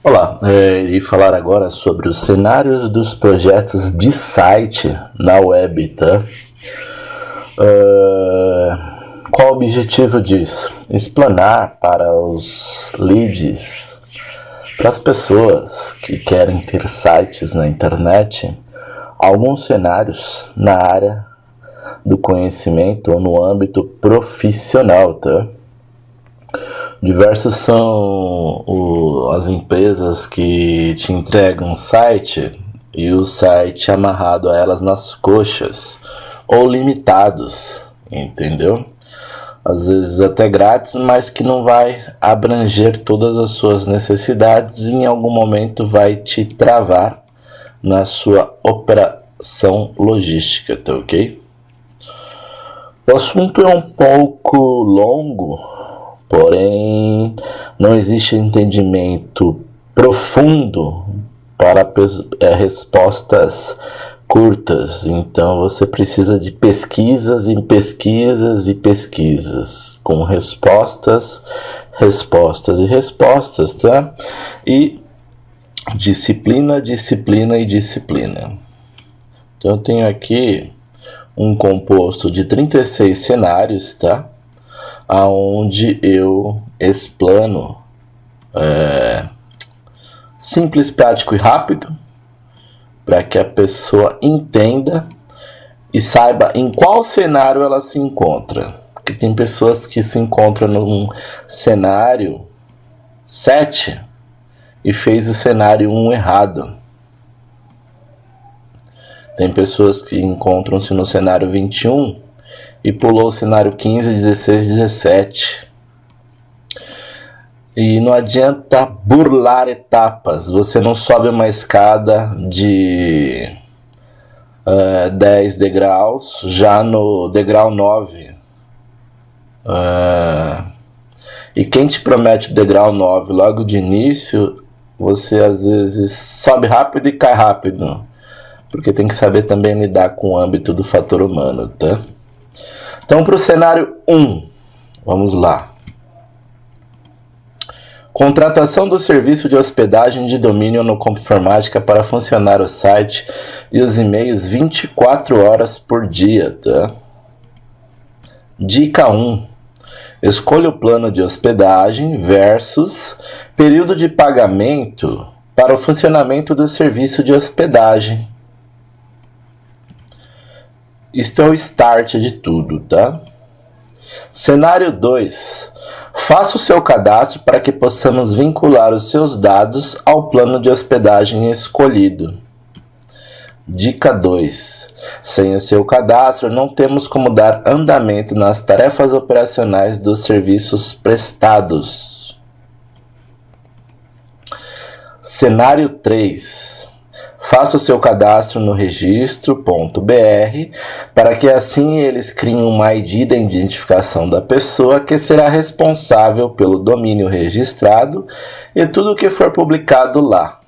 Olá, irei falar agora sobre os cenários dos projetos de site na web, tá? Qual o objetivo disso? Explanar para os leads, para as pessoas que querem ter sites na internet, alguns cenários na área do conhecimento ou no âmbito profissional, tá? Diversas são as empresas que te entregam um site e o site amarrado a elas nas coxas ou limitados, entendeu? Às vezes até grátis, mas que não vai abranger todas as suas necessidades e em algum momento vai te travar na sua operação logística, tá ok? O assunto é um pouco longo, porém não existe entendimento profundo para respostas curtas. Então você precisa de pesquisas e pesquisas e pesquisas com respostas, respostas e respostas, tá? E disciplina, disciplina e disciplina. Então eu tenho aqui um composto de 36 cenários, tá? Aonde eu explano simples, prático e rápido para que a pessoa entenda e saiba em qual cenário ela se encontra. Porque tem pessoas que se encontram num cenário 7 e fez o cenário 1 errado. Tem pessoas que encontram-se no cenário 21 e pulou o cenário 15, 16, 17. E não adianta burlar etapas. Você não sobe uma escada de 10 degraus já no degrau 9. E quem te promete o degrau 9 logo de início, você às vezes sobe rápido e cai rápido. Porque tem que saber também lidar com o âmbito do fator humano, tá? Então, para o cenário 1, vamos lá. Contratação do serviço de hospedagem de domínio no Compuformática para funcionar o site e os e-mails 24 horas por dia, tá? Dica 1. Escolha o plano de hospedagem versus período de pagamento para o funcionamento do serviço de hospedagem. Isto é o start de tudo, tá? Cenário 2. Faça o seu cadastro para que possamos vincular os seus dados ao plano de hospedagem escolhido. Dica 2. Sem o seu cadastro, não temos como dar andamento nas tarefas operacionais dos serviços prestados. Cenário 3. Faça o seu cadastro no registro.br para que assim eles criem uma ID da identificação da pessoa que será responsável pelo domínio registrado e tudo o que for publicado lá.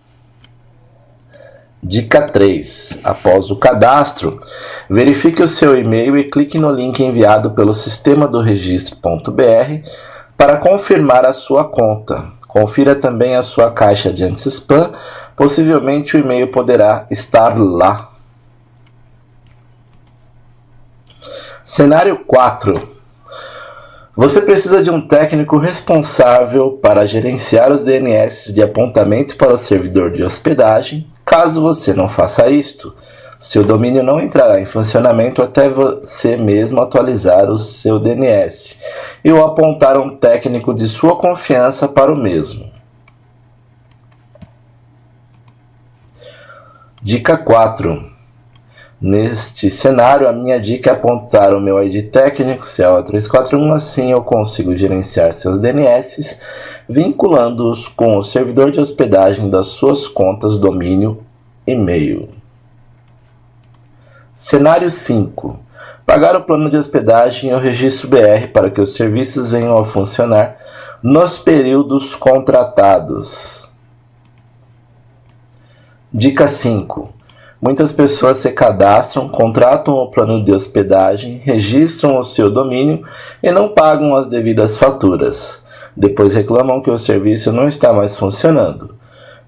Dica 3. Após o cadastro, verifique o seu e-mail e clique no link enviado pelo sistema do registro.br para confirmar a sua conta. Confira também a sua caixa de anti-spam. Possivelmente o e-mail poderá estar lá. Cenário 4. Você precisa de um técnico responsável para gerenciar os DNS de apontamento para o servidor de hospedagem. Caso você não faça isto, seu domínio não entrará em funcionamento até você mesmo atualizar o seu DNS e ou apontar um técnico de sua confiança para o mesmo. Dica 4. Neste cenário, a minha dica é apontar o meu ID técnico, CL341, assim eu consigo gerenciar seus DNS, vinculando-os com o servidor de hospedagem das suas contas, domínio, e-mail. Cenário 5. Pagar o plano de hospedagem e o registro BR para que os serviços venham a funcionar nos períodos contratados. Dica 5. Muitas pessoas se cadastram, contratam o plano de hospedagem, registram o seu domínio e não pagam as devidas faturas. Depois reclamam que o serviço não está mais funcionando.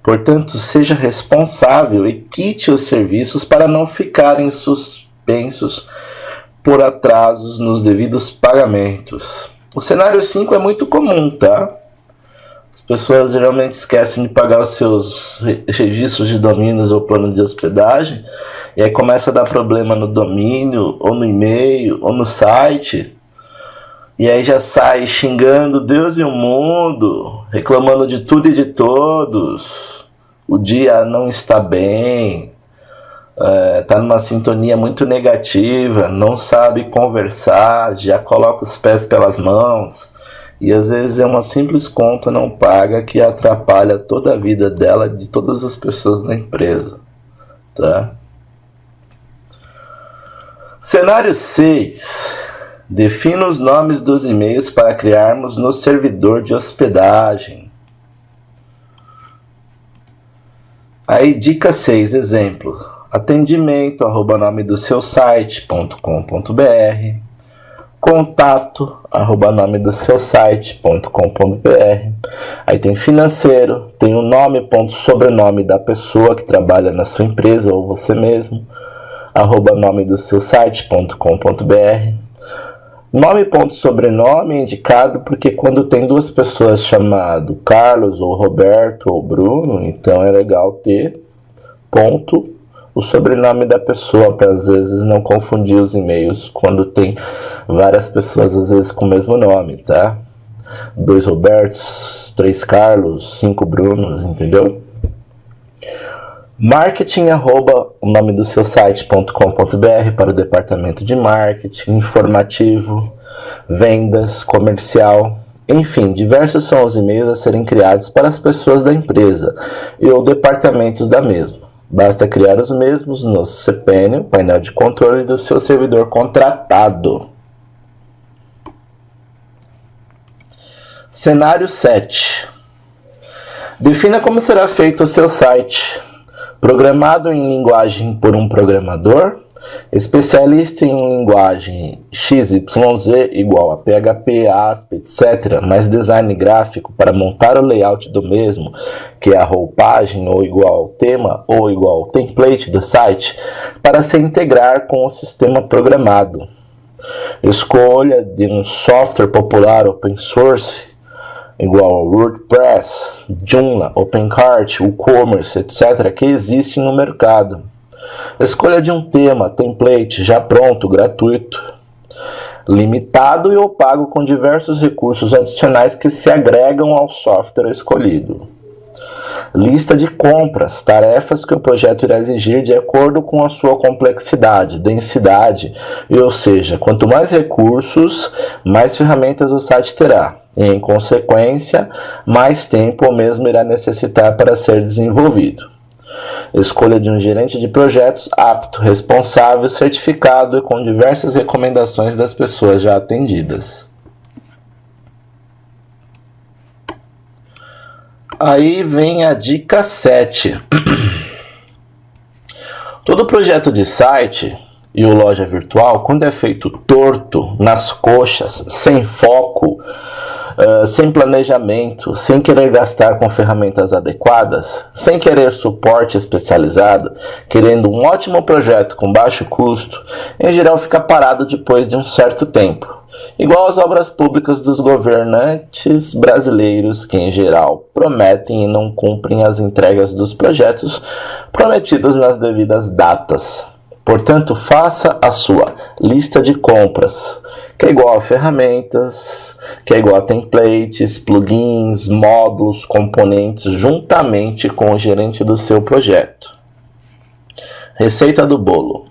Portanto, seja responsável e quite os serviços para não ficarem suspensos por atrasos nos devidos pagamentos. O cenário 5 é muito comum, tá? As pessoas geralmente esquecem de pagar os seus registros de domínios ou plano de hospedagem, e aí começa a dar problema no domínio, ou no e-mail, ou no site, e aí já sai xingando Deus e o mundo, reclamando de tudo e de todos. O dia não está bem, está numa sintonia muito negativa, não sabe conversar, já coloca os pés pelas mãos. E às vezes é uma simples conta não paga que atrapalha toda a vida dela e de todas as pessoas na empresa. Tá? Cenário 6. Defina os nomes dos e-mails para criarmos no servidor de hospedagem. Aí, dica 6, exemplo. Atendimento, @nome do seu site.com.br, contato, @nome do seu site.com.br. Aí tem financeiro, tem o nome, ponto, sobrenome da pessoa que trabalha na sua empresa ou você mesmo, @nome do seu site.com.br. Nome, ponto, sobrenome é indicado porque quando tem duas pessoas chamadas Carlos ou Roberto ou Bruno, então é legal ter ponto o sobrenome da pessoa, para às vezes não confundir os e-mails quando tem várias pessoas às vezes com o mesmo nome, tá? 2 Robertos, 3 Carlos, 5 Brunos, entendeu? Marketing, o nome do seu site.com.br para o departamento de marketing, informativo, vendas, comercial, enfim, diversos são os e-mails a serem criados para as pessoas da empresa e ou departamentos da mesma. Basta criar os mesmos no CPN, o painel de controle do seu servidor contratado. Cenário 7. Defina como será feito o seu site. Programado em linguagem por um programador, especialista em linguagem XYZ igual a PHP, ASP, etc., mais design gráfico para montar o layout do mesmo, que é a roupagem ou igual ao tema ou igual ao template do site, para se integrar com o sistema programado. Escolha de um software popular open source igual ao WordPress, Joomla, OpenCart, WooCommerce, etc., que existem no mercado. Escolha de um tema, template, já pronto, gratuito, limitado e ou pago com diversos recursos adicionais que se agregam ao software escolhido. Lista de compras, tarefas que o projeto irá exigir de acordo com a sua complexidade, densidade, e, ou seja, quanto mais recursos, mais ferramentas o site terá. E, em consequência, mais tempo o mesmo irá necessitar para ser desenvolvido. Escolha de um gerente de projetos apto, responsável, certificado e com diversas recomendações das pessoas já atendidas. Aí vem a dica 7. Todo projeto de site e o loja virtual, quando é feito torto, nas coxas, sem foco, sem planejamento, sem querer gastar com ferramentas adequadas, sem querer suporte especializado, querendo um ótimo projeto com baixo custo, em geral fica parado depois de um certo tempo. Igual às obras públicas dos governantes brasileiros que, em geral, prometem e não cumprem as entregas dos projetos prometidos nas devidas datas. Portanto, faça a sua lista de compras, que é igual a ferramentas, que é igual a templates, plugins, módulos, componentes, juntamente com o gerente do seu projeto. Receita do bolo.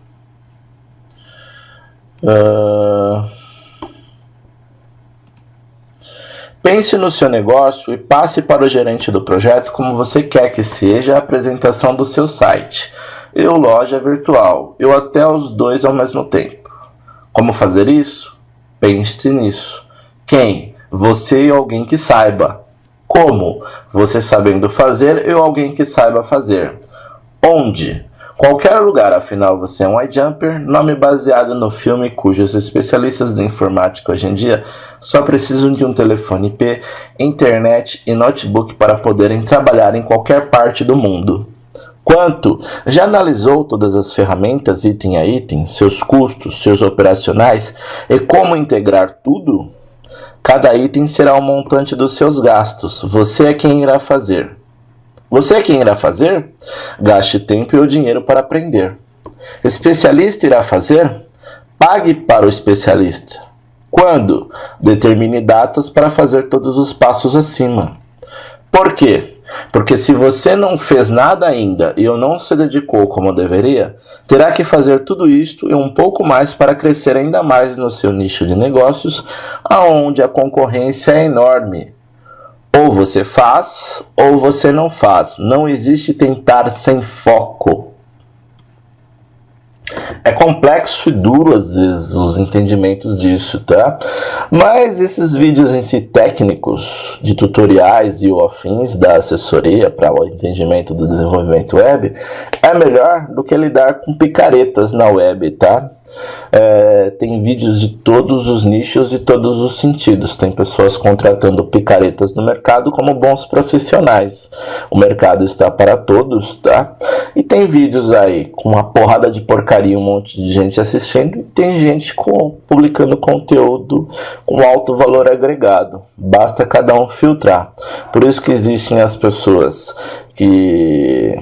Pense no seu negócio e passe para o gerente do projeto como você quer que seja a apresentação do seu site. Eu loja virtual, eu até os dois ao mesmo tempo. Como fazer isso? Pense nisso. Quem? Você e alguém que saiba. Como? Você sabendo fazer e alguém que saiba fazer. Onde? Qualquer lugar, afinal você é um iJumper, nome baseado no filme cujos especialistas da informática hoje em dia só precisam de um telefone IP, internet e notebook para poderem trabalhar em qualquer parte do mundo. Quanto? Já analisou todas as ferramentas item a item, seus custos, seus operacionais e como integrar tudo? Cada item será um montante dos seus gastos. Você é quem irá fazer. Você é quem irá fazer? Gaste tempo e o dinheiro para aprender. Especialista irá fazer? Pague para o especialista. Quando? Determine datas para fazer todos os passos acima. Por quê? Porque se você não fez nada ainda e ou não se dedicou como deveria, terá que fazer tudo isto e um pouco mais para crescer ainda mais no seu nicho de negócios, aonde a concorrência é enorme. Ou você faz, ou você não faz. Não existe tentar sem foco. É complexo e duro às vezes os entendimentos disso, tá? Mas esses vídeos em si técnicos, de tutoriais e afins da assessoria para o entendimento do desenvolvimento web, é melhor do que lidar com picaretas na web, tá? Tem vídeos de todos os nichos e todos os sentidos. Tem pessoas contratando picaretas no mercado como bons profissionais. O mercado está para todos, tá? E tem vídeos aí com uma porrada de porcaria, um monte de gente assistindo, e tem gente publicando conteúdo com alto valor agregado. Basta cada um filtrar. Por isso que existem as pessoas que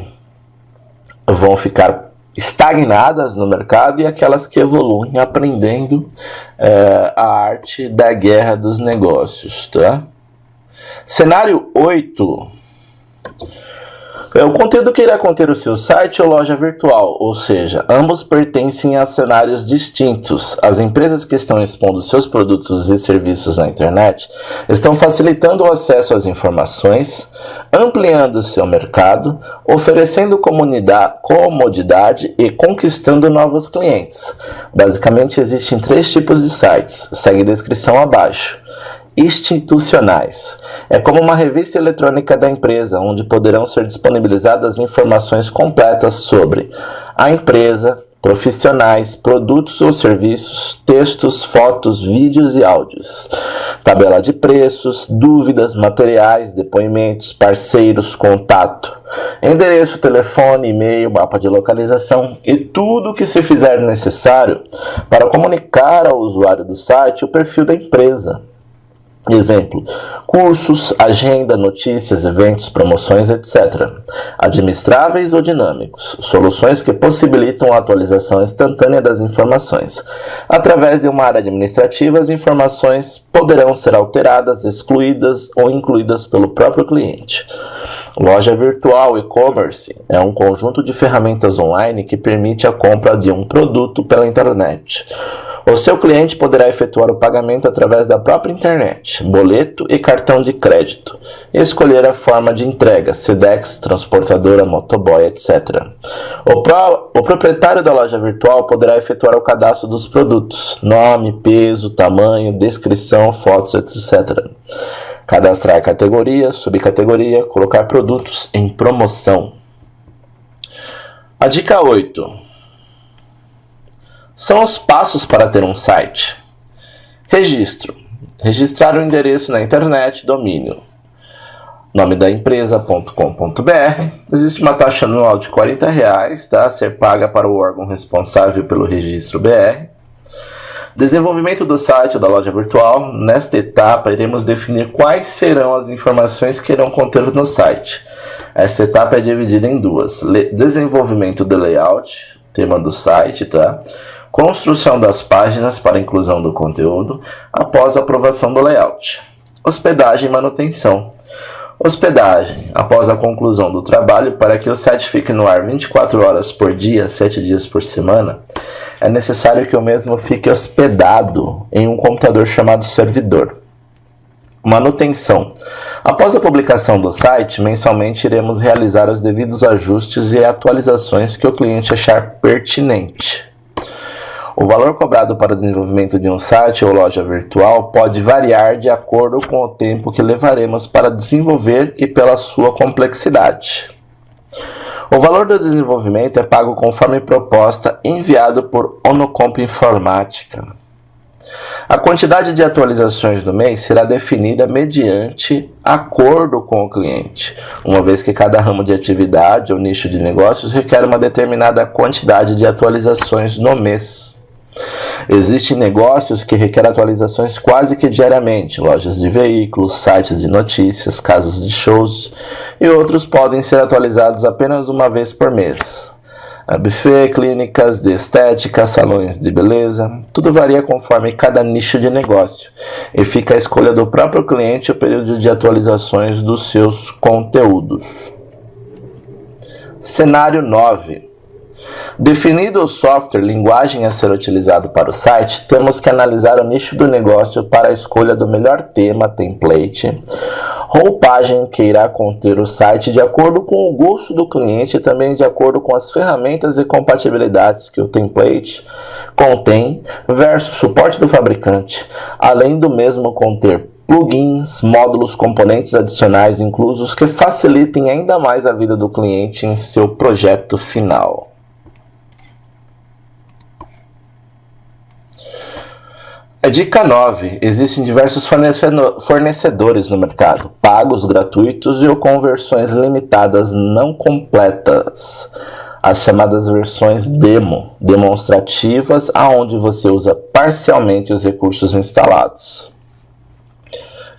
vão ficar estagnadas no mercado e aquelas que evoluem aprendendo a arte da guerra dos negócios, tá? Cenário 8. O conteúdo que irá conter o seu site ou loja virtual, ou seja, ambos pertencem a cenários distintos. As empresas que estão expondo seus produtos e serviços na internet estão facilitando o acesso às informações, ampliando seu mercado, oferecendo comodidade e conquistando novos clientes. Basicamente, existem 3 tipos de sites, segue a descrição abaixo. Institucionais. É como uma revista eletrônica da empresa, onde poderão ser disponibilizadas informações completas sobre a empresa, profissionais, produtos ou serviços, textos, fotos, vídeos e áudios, tabela de preços, dúvidas, materiais, depoimentos, parceiros, contato, endereço, telefone, e-mail, mapa de localização e tudo o que se fizer necessário para comunicar ao usuário do site o perfil da empresa. Exemplo, cursos, agenda, notícias, eventos, promoções, etc. Administráveis ou dinâmicos, soluções que possibilitam a atualização instantânea das informações. Através de uma área administrativa, as informações poderão ser alteradas, excluídas ou incluídas pelo próprio cliente. Loja virtual e-commerce é um conjunto de ferramentas online que permite a compra de um produto pela internet. O seu cliente poderá efetuar o pagamento através da própria internet, boleto e cartão de crédito, e escolher a forma de entrega, Sedex, transportadora, motoboy, etc. O proprietário da loja virtual poderá efetuar o cadastro dos produtos, nome, peso, tamanho, descrição, fotos, etc. Cadastrar categoria, subcategoria, colocar produtos em promoção. A dica 8. São os passos para ter um site. Registro. Registrar o endereço na internet, domínio. Nome da empresa.com.br. Existe uma taxa anual de R$40, tá? A ser paga para o órgão responsável pelo registro BR. Desenvolvimento do site ou da loja virtual. Nesta etapa, iremos definir quais serão as informações que irão conter no site. Esta etapa é dividida em 2. Desenvolvimento do layout, tema do site, tá? Construção das páginas para inclusão do conteúdo, após a aprovação do layout. Hospedagem e manutenção. Hospedagem, após a conclusão do trabalho, para que o site fique no ar 24 horas por dia, 7 dias por semana, é necessário que o mesmo fique hospedado em um computador chamado servidor. Manutenção. Após a publicação do site, mensalmente iremos realizar os devidos ajustes e atualizações que o cliente achar pertinente. O valor cobrado para o desenvolvimento de um site ou loja virtual pode variar de acordo com o tempo que levaremos para desenvolver e pela sua complexidade. O valor do desenvolvimento é pago conforme proposta enviado por Onocomp Informática. A quantidade de atualizações do mês será definida mediante acordo com o cliente, uma vez que cada ramo de atividade ou nicho de negócios requer uma determinada quantidade de atualizações no mês. Existem negócios que requerem atualizações quase que diariamente, lojas de veículos, sites de notícias, casas de shows, e outros podem ser atualizados apenas uma vez por mês. Buffet, clínicas de estética, salões de beleza, tudo varia conforme cada nicho de negócio, e fica à escolha do próprio cliente o período de atualizações dos seus conteúdos. Cenário 9. Definido o software, linguagem a ser utilizado para o site, temos que analisar o nicho do negócio para a escolha do melhor tema, template, roupagem que irá conter o site de acordo com o gosto do cliente e também de acordo com as ferramentas e compatibilidades que o template contém versus suporte do fabricante, além do mesmo conter plugins, módulos, componentes adicionais inclusos que facilitem ainda mais a vida do cliente em seu projeto final. Dica 9. Existem diversos fornecedores no mercado, pagos, gratuitos e ou com versões limitadas não completas. As chamadas versões demo, demonstrativas, aonde você usa parcialmente os recursos instalados.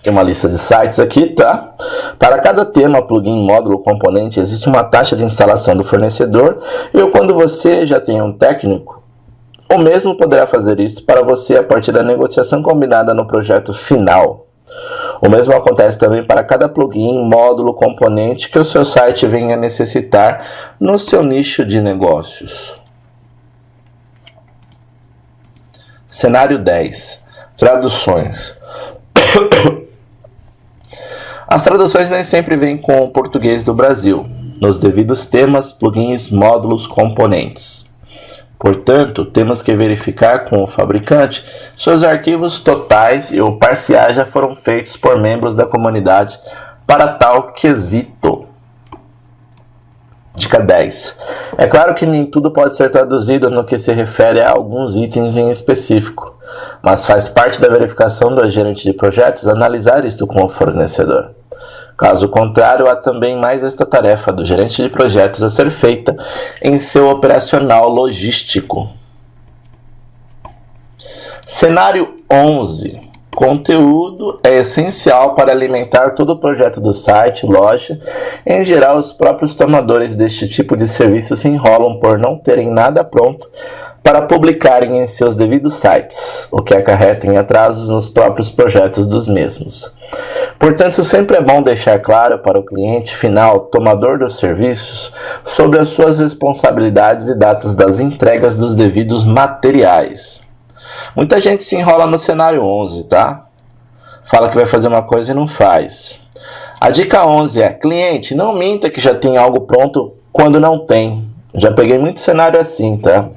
Tem uma lista de sites aqui, tá? Para cada tema, plugin, módulo, componente, existe uma taxa de instalação do fornecedor e quando você já tem um técnico, o mesmo poderá fazer isso para você a partir da negociação combinada no projeto final. O mesmo acontece também para cada plugin, módulo, componente que o seu site venha necessitar no seu nicho de negócios. Cenário 10. Traduções. As traduções nem sempre vêm com o português do Brasil, nos devidos temas, plugins, módulos, componentes. Portanto, temos que verificar com o fabricante se os arquivos totais e ou parciais já foram feitos por membros da comunidade para tal quesito. Dica 10. É claro que nem tudo pode ser traduzido no que se refere a alguns itens em específico, mas faz parte da verificação do gerente de projetos analisar isto com o fornecedor. Caso contrário, há também mais esta tarefa do gerente de projetos a ser feita em seu operacional logístico. Cenário 11. Conteúdo é essencial para alimentar todo o projeto do site, loja. Em geral, os próprios tomadores deste tipo de serviço se enrolam por não terem nada pronto para publicarem em seus devidos sites, o que acarreta em atrasos nos próprios projetos dos mesmos. Portanto, sempre é bom deixar claro para o cliente final, tomador dos serviços, sobre as suas responsabilidades e datas das entregas dos devidos materiais. Muita gente se enrola no cenário 11, tá? Fala que vai fazer uma coisa e não faz. A dica 11 é: cliente, não minta que já tem algo pronto quando não tem. Já peguei muito cenário assim, tá?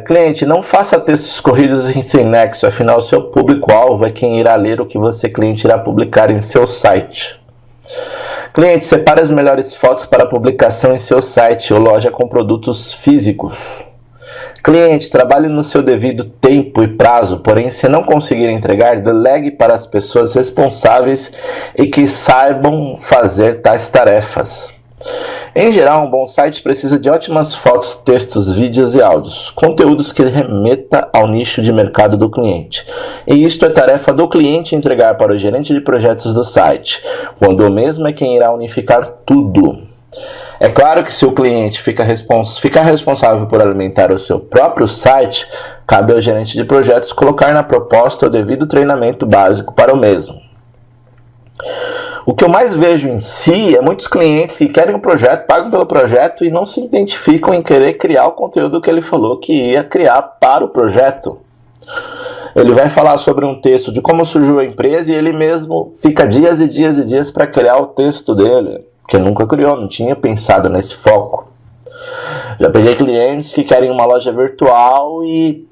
Cliente, não faça textos corridos e sem nexo, afinal seu público-alvo é quem irá ler o que você, cliente, irá publicar em seu site. Cliente, separe as melhores fotos para publicação em seu site ou loja com produtos físicos. Cliente, trabalhe no seu devido tempo e prazo, porém, se não conseguir entregar, delegue para as pessoas responsáveis e que saibam fazer tais tarefas. Em geral, um bom site precisa de ótimas fotos, textos, vídeos e áudios, conteúdos que remeta ao nicho de mercado do cliente. E isto é tarefa do cliente entregar para o gerente de projetos do site, quando o mesmo é quem irá unificar tudo. É claro que se o cliente ficar responsável por alimentar o seu próprio site, cabe ao gerente de projetos colocar na proposta o devido treinamento básico para o mesmo. O que eu mais vejo em si é muitos clientes que querem um projeto, pagam pelo projeto e não se identificam em querer criar o conteúdo que ele falou que ia criar para o projeto. Ele vai falar sobre um texto de como surgiu a empresa e ele mesmo fica dias e dias e dias para criar o texto dele, que nunca criou, não tinha pensado nesse foco. Já peguei clientes que querem uma loja virtual e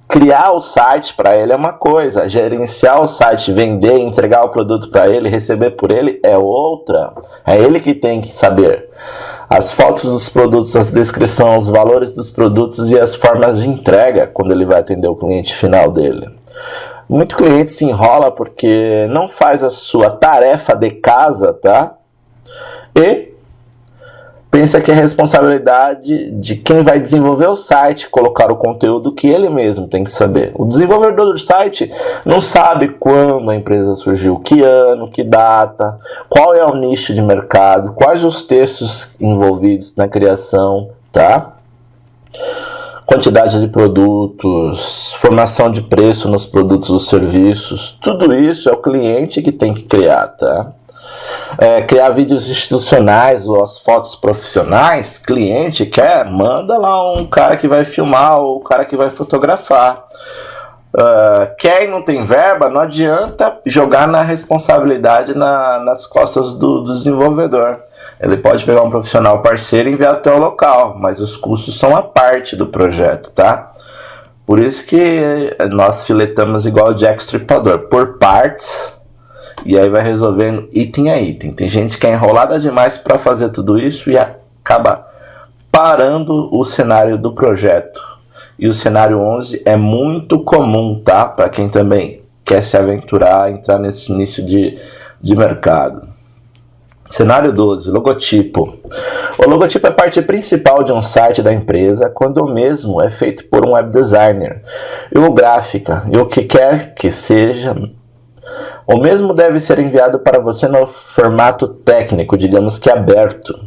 Criar o site para ele é uma coisa, gerenciar o site, vender, entregar o produto para ele, receber por ele é outra. É ele que tem que saber as fotos dos produtos, as descrições, os valores dos produtos e as formas de entrega quando ele vai atender o cliente final dele. Muito cliente se enrola porque não faz a sua tarefa de casa, tá? E pensa que é responsabilidade de quem vai desenvolver o site, colocar o conteúdo que ele mesmo tem que saber. O desenvolvedor do site não sabe quando a empresa surgiu, que ano, que data, qual é o nicho de mercado, quais os textos envolvidos na criação, tá? Quantidade de produtos, formação de preço nos produtos ou serviços, tudo isso é o cliente que tem que criar, tá? Criar vídeos institucionais ou as fotos profissionais, cliente quer, manda lá um cara que vai filmar ou o cara que vai fotografar. Quer e não tem verba, não adianta jogar na responsabilidade nas costas do desenvolvedor. Ele pode pegar um profissional parceiro e enviar até o local, mas os custos são a parte do projeto, tá? Por isso que nós filetamos igual o Jack Stripador, por partes, e aí vai resolvendo item a item. Tem gente que é enrolada demais para fazer tudo isso e acaba parando o cenário do projeto. E o cenário 11 é muito comum, tá? Para quem também quer se aventurar, entrar nesse início de mercado. Cenário 12, logotipo. O logotipo é a parte principal de um site da empresa, quando o mesmo é feito por um web designer. E o gráfica, e o que quer que seja, o mesmo deve ser enviado para você no formato técnico, digamos que aberto,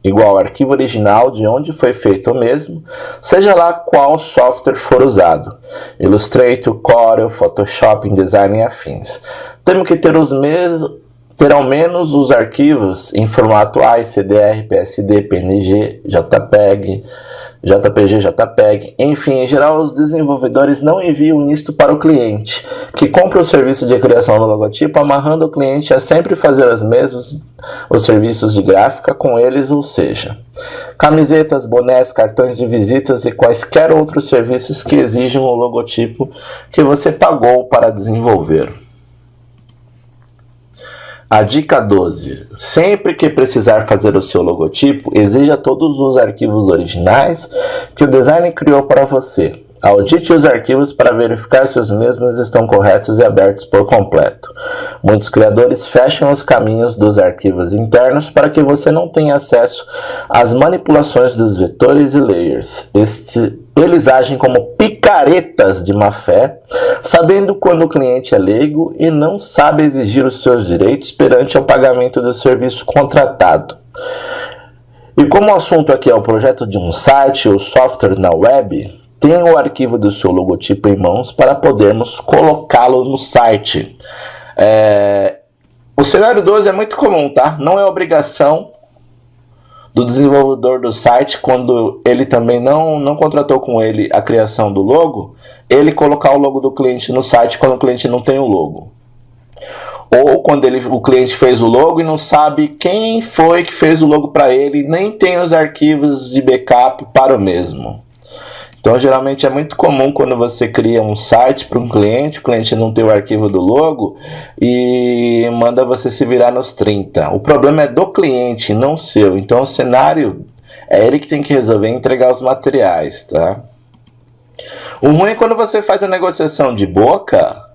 igual ao arquivo original de onde foi feito o mesmo, seja lá qual software for usado, Illustrator, Corel, Photoshop, InDesign e afins. Temos que ter ao menos os arquivos em formato AIS, CDR, PSD, PNG, JPEG, JPG, enfim, em geral os desenvolvedores não enviam isto para o cliente, que compra o serviço de criação do logotipo, amarrando o cliente a sempre fazer os serviços de gráfica com eles, ou seja, camisetas, bonés, cartões de visitas e quaisquer outros serviços que exijam o logotipo que você pagou para desenvolver. A dica 12. Sempre que precisar fazer o seu logotipo, exija todos os arquivos originais que o designer criou para você. Audite os arquivos para verificar se os mesmos estão corretos e abertos por completo. Muitos criadores fecham os caminhos dos arquivos internos para que você não tenha acesso às manipulações dos vetores e layers. Eles agem como picaretas de má fé, sabendo quando o cliente é leigo e não sabe exigir os seus direitos perante o pagamento do serviço contratado. E como o assunto aqui é o projeto de um site ou software na web, tenha o arquivo do seu logotipo em mãos para podermos colocá-lo no site. O cenário 12 é muito comum, tá? Não é obrigação do desenvolvedor do site, quando ele também não contratou com ele a criação do logo, ele colocar o logo do cliente no site quando o cliente não tem o logo. Ou quando o cliente fez o logo e não sabe quem foi que fez o logo para ele, nem tem os arquivos de backup para o mesmo. Então, geralmente é muito comum quando você cria um site para um cliente, o cliente não tem o arquivo do logo e manda você se virar nos 30. O problema é do cliente, não seu. Então, o cenário é ele que tem que resolver entregar os materiais, tá? O ruim é quando você faz a negociação de boca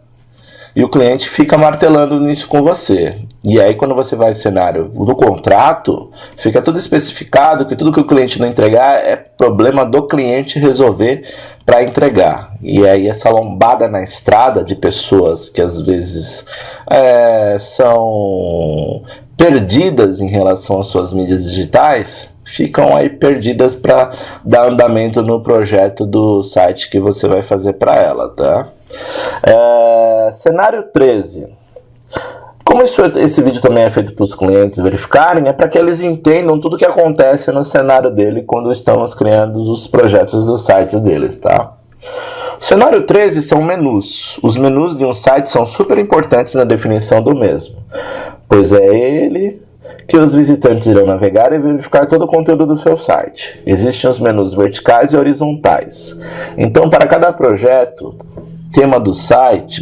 e o cliente fica martelando nisso com você. E aí, quando você vai no cenário do contrato, fica tudo especificado que tudo que o cliente não entregar é problema do cliente resolver para entregar. E aí, essa lombada na estrada de pessoas que às vezes são perdidas em relação às suas mídias digitais, ficam aí perdidas para dar andamento no projeto do site que você vai fazer para ela, tá? Cenário 13. Como esse vídeo também é feito para os clientes verificarem, é para que eles entendam tudo o que acontece no cenário dele quando estamos criando os projetos dos sites deles, tá? O cenário 13 são menus. Os menus de um site são super importantes na definição do mesmo, pois é ele que os visitantes irão navegar e verificar todo o conteúdo do seu site. Existem os menus verticais e horizontais. Então, para cada projeto, tema do site,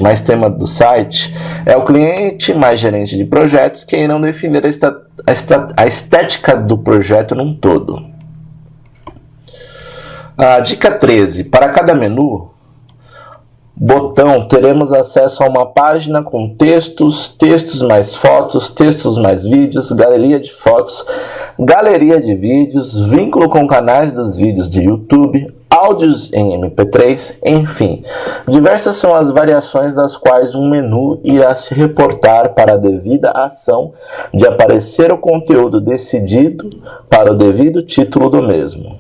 é o cliente mais gerente de projetos que irão definir a estética do projeto num todo. A dica 13. Para cada menu, botão, teremos acesso a uma página com textos mais fotos, textos mais vídeos, galeria de fotos, galeria de vídeos, vínculo com canais dos vídeos de YouTube, áudios em MP3, enfim. Diversas são as variações das quais um menu irá se reportar para a devida ação de aparecer o conteúdo decidido para o devido título do mesmo.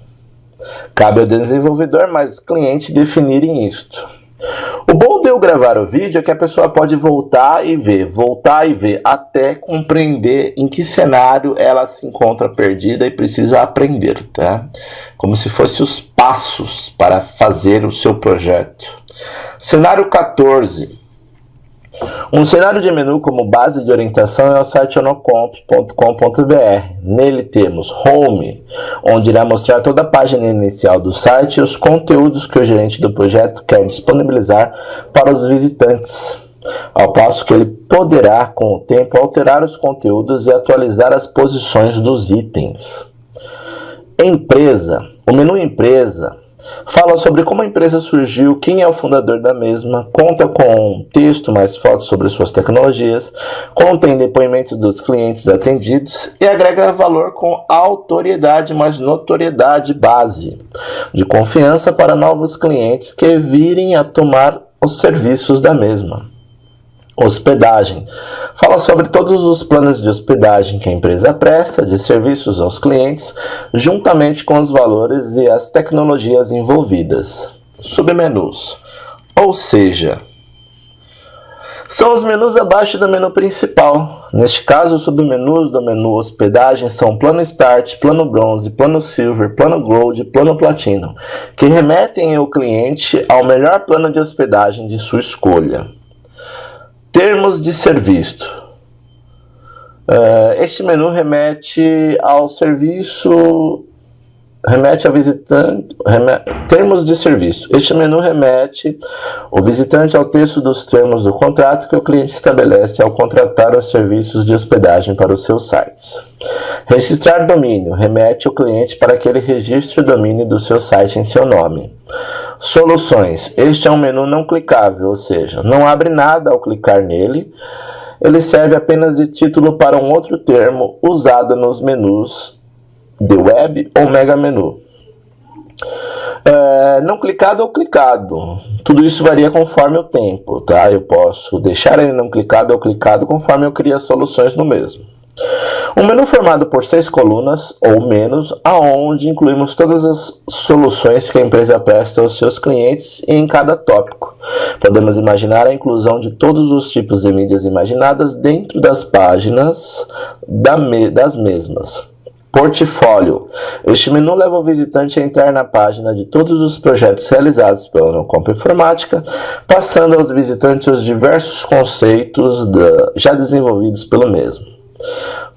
Cabe ao desenvolvedor mais cliente definirem isto. O bom de eu gravar o vídeo é que a pessoa pode voltar e ver, até compreender em que cenário ela se encontra perdida e precisa aprender, tá? Como se fossem os passos para fazer o seu projeto. Cenário 14. Um cenário de menu como base de orientação é o site onocomp.com.br. Nele temos Home, onde irá mostrar toda a página inicial do site e os conteúdos que o gerente do projeto quer disponibilizar para os visitantes, ao passo que ele poderá, com o tempo, alterar os conteúdos e atualizar as posições dos itens. Empresa. O menu Empresa fala sobre como a empresa surgiu, quem é o fundador da mesma, conta com texto mais fotos sobre suas tecnologias, contém depoimentos dos clientes atendidos e agrega valor com autoridade mais notoriedade base de confiança para novos clientes que virem a tomar os serviços da mesma. Hospedagem. Fala sobre todos os planos de hospedagem que a empresa presta de serviços aos clientes, juntamente com os valores e as tecnologias envolvidas. Submenus. Ou seja, são os menus abaixo do menu principal. Neste caso, os submenus do menu hospedagem são plano Start, plano Bronze, plano Silver, plano Gold, plano Platinum, que remetem o cliente ao melhor plano de hospedagem de sua escolha. Termos de serviço. Este menu remete ao serviço, remete ao visitante. Termos de serviço. Este menu remete o visitante ao texto dos termos do contrato que o cliente estabelece ao contratar os serviços de hospedagem para os seus sites. Registrar domínio. Remete o cliente para que ele registre o domínio do seu site em seu nome. Soluções. Este é um menu não clicável, ou seja, não abre nada ao clicar nele. Ele serve apenas de título para um outro termo usado nos menus de web ou mega menu. Não clicado ou clicado. Tudo isso varia conforme o tempo, tá? Eu posso deixar ele não clicado ou clicado conforme eu crio as soluções no mesmo. Um menu formado por 6 colunas ou menos, aonde incluímos todas as soluções que a empresa presta aos seus clientes em cada tópico. Podemos imaginar a inclusão de todos os tipos de mídias imaginadas dentro das páginas das mesmas. Portfólio. Este menu leva o visitante a entrar na página de todos os projetos realizados pela Onocomp Informática, passando aos visitantes os diversos conceitos já desenvolvidos pelo mesmo.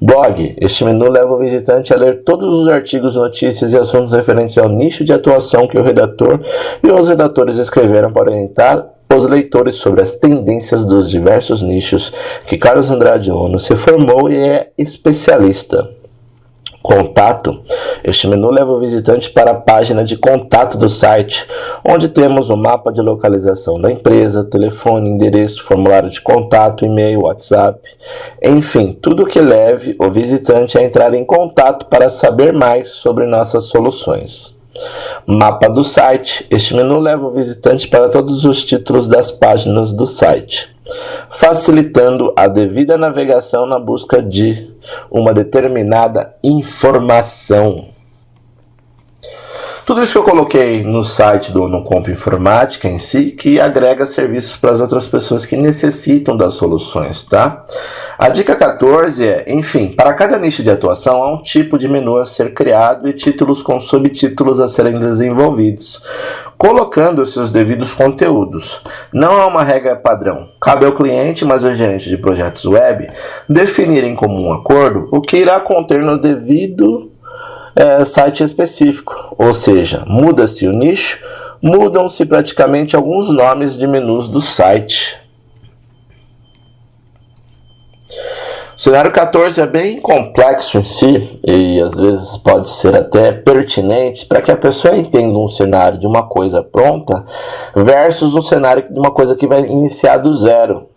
Blog. Este menu leva o visitante a ler todos os artigos, notícias e assuntos referentes ao nicho de atuação que o redator e os redatores escreveram para orientar os leitores sobre as tendências dos diversos nichos que Carlos Andrade Ono se formou e é especialista. Contato. Este menu leva o visitante para a página de contato do site, onde temos o mapa de localização da empresa, telefone, endereço, formulário de contato, e-mail, WhatsApp, enfim, tudo que leve o visitante a entrar em contato para saber mais sobre nossas soluções. Mapa do site. Este menu leva o visitante para todos os títulos das páginas do site, facilitando a devida navegação na busca de uma determinada informação. Tudo isso que eu coloquei no site do Onocomp Informática em si, que agrega serviços para as outras pessoas que necessitam das soluções, tá? A dica 14 é, enfim, para cada nicho de atuação há um tipo de menu a ser criado e títulos com subtítulos a serem desenvolvidos, colocando os seus devidos conteúdos. Não é uma regra padrão. Cabe ao cliente, mas ao gerente de projetos web, definir em comum acordo o que irá conter no devido site específico. Ou seja, muda-se o nicho, mudam-se praticamente alguns nomes de menus do site. O cenário 14 é bem complexo em si e às vezes pode ser até pertinente para que a pessoa entenda um cenário de uma coisa pronta versus um cenário de uma coisa que vai iniciar do zero.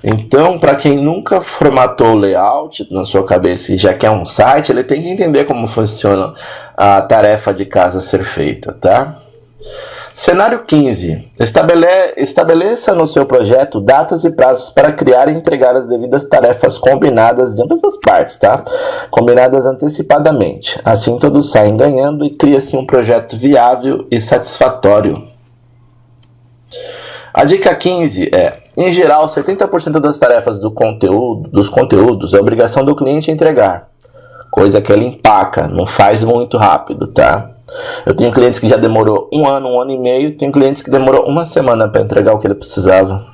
Então, para quem nunca formatou o layout na sua cabeça e já quer um site, ele tem que entender como funciona a tarefa de casa a ser feita, tá? Cenário 15. Estabeleça no seu projeto datas e prazos para criar e entregar as devidas tarefas combinadas de ambas as partes, tá? Combinadas antecipadamente. Assim todos saem ganhando e cria-se um projeto viável e satisfatório. A dica 15 é: em geral, 70% das tarefas dos conteúdos é obrigação do cliente entregar. Coisa que ele empaca, não faz muito rápido, tá? Eu tenho clientes que já demorou um ano e meio, tenho clientes que demorou uma semana para entregar o que ele precisava.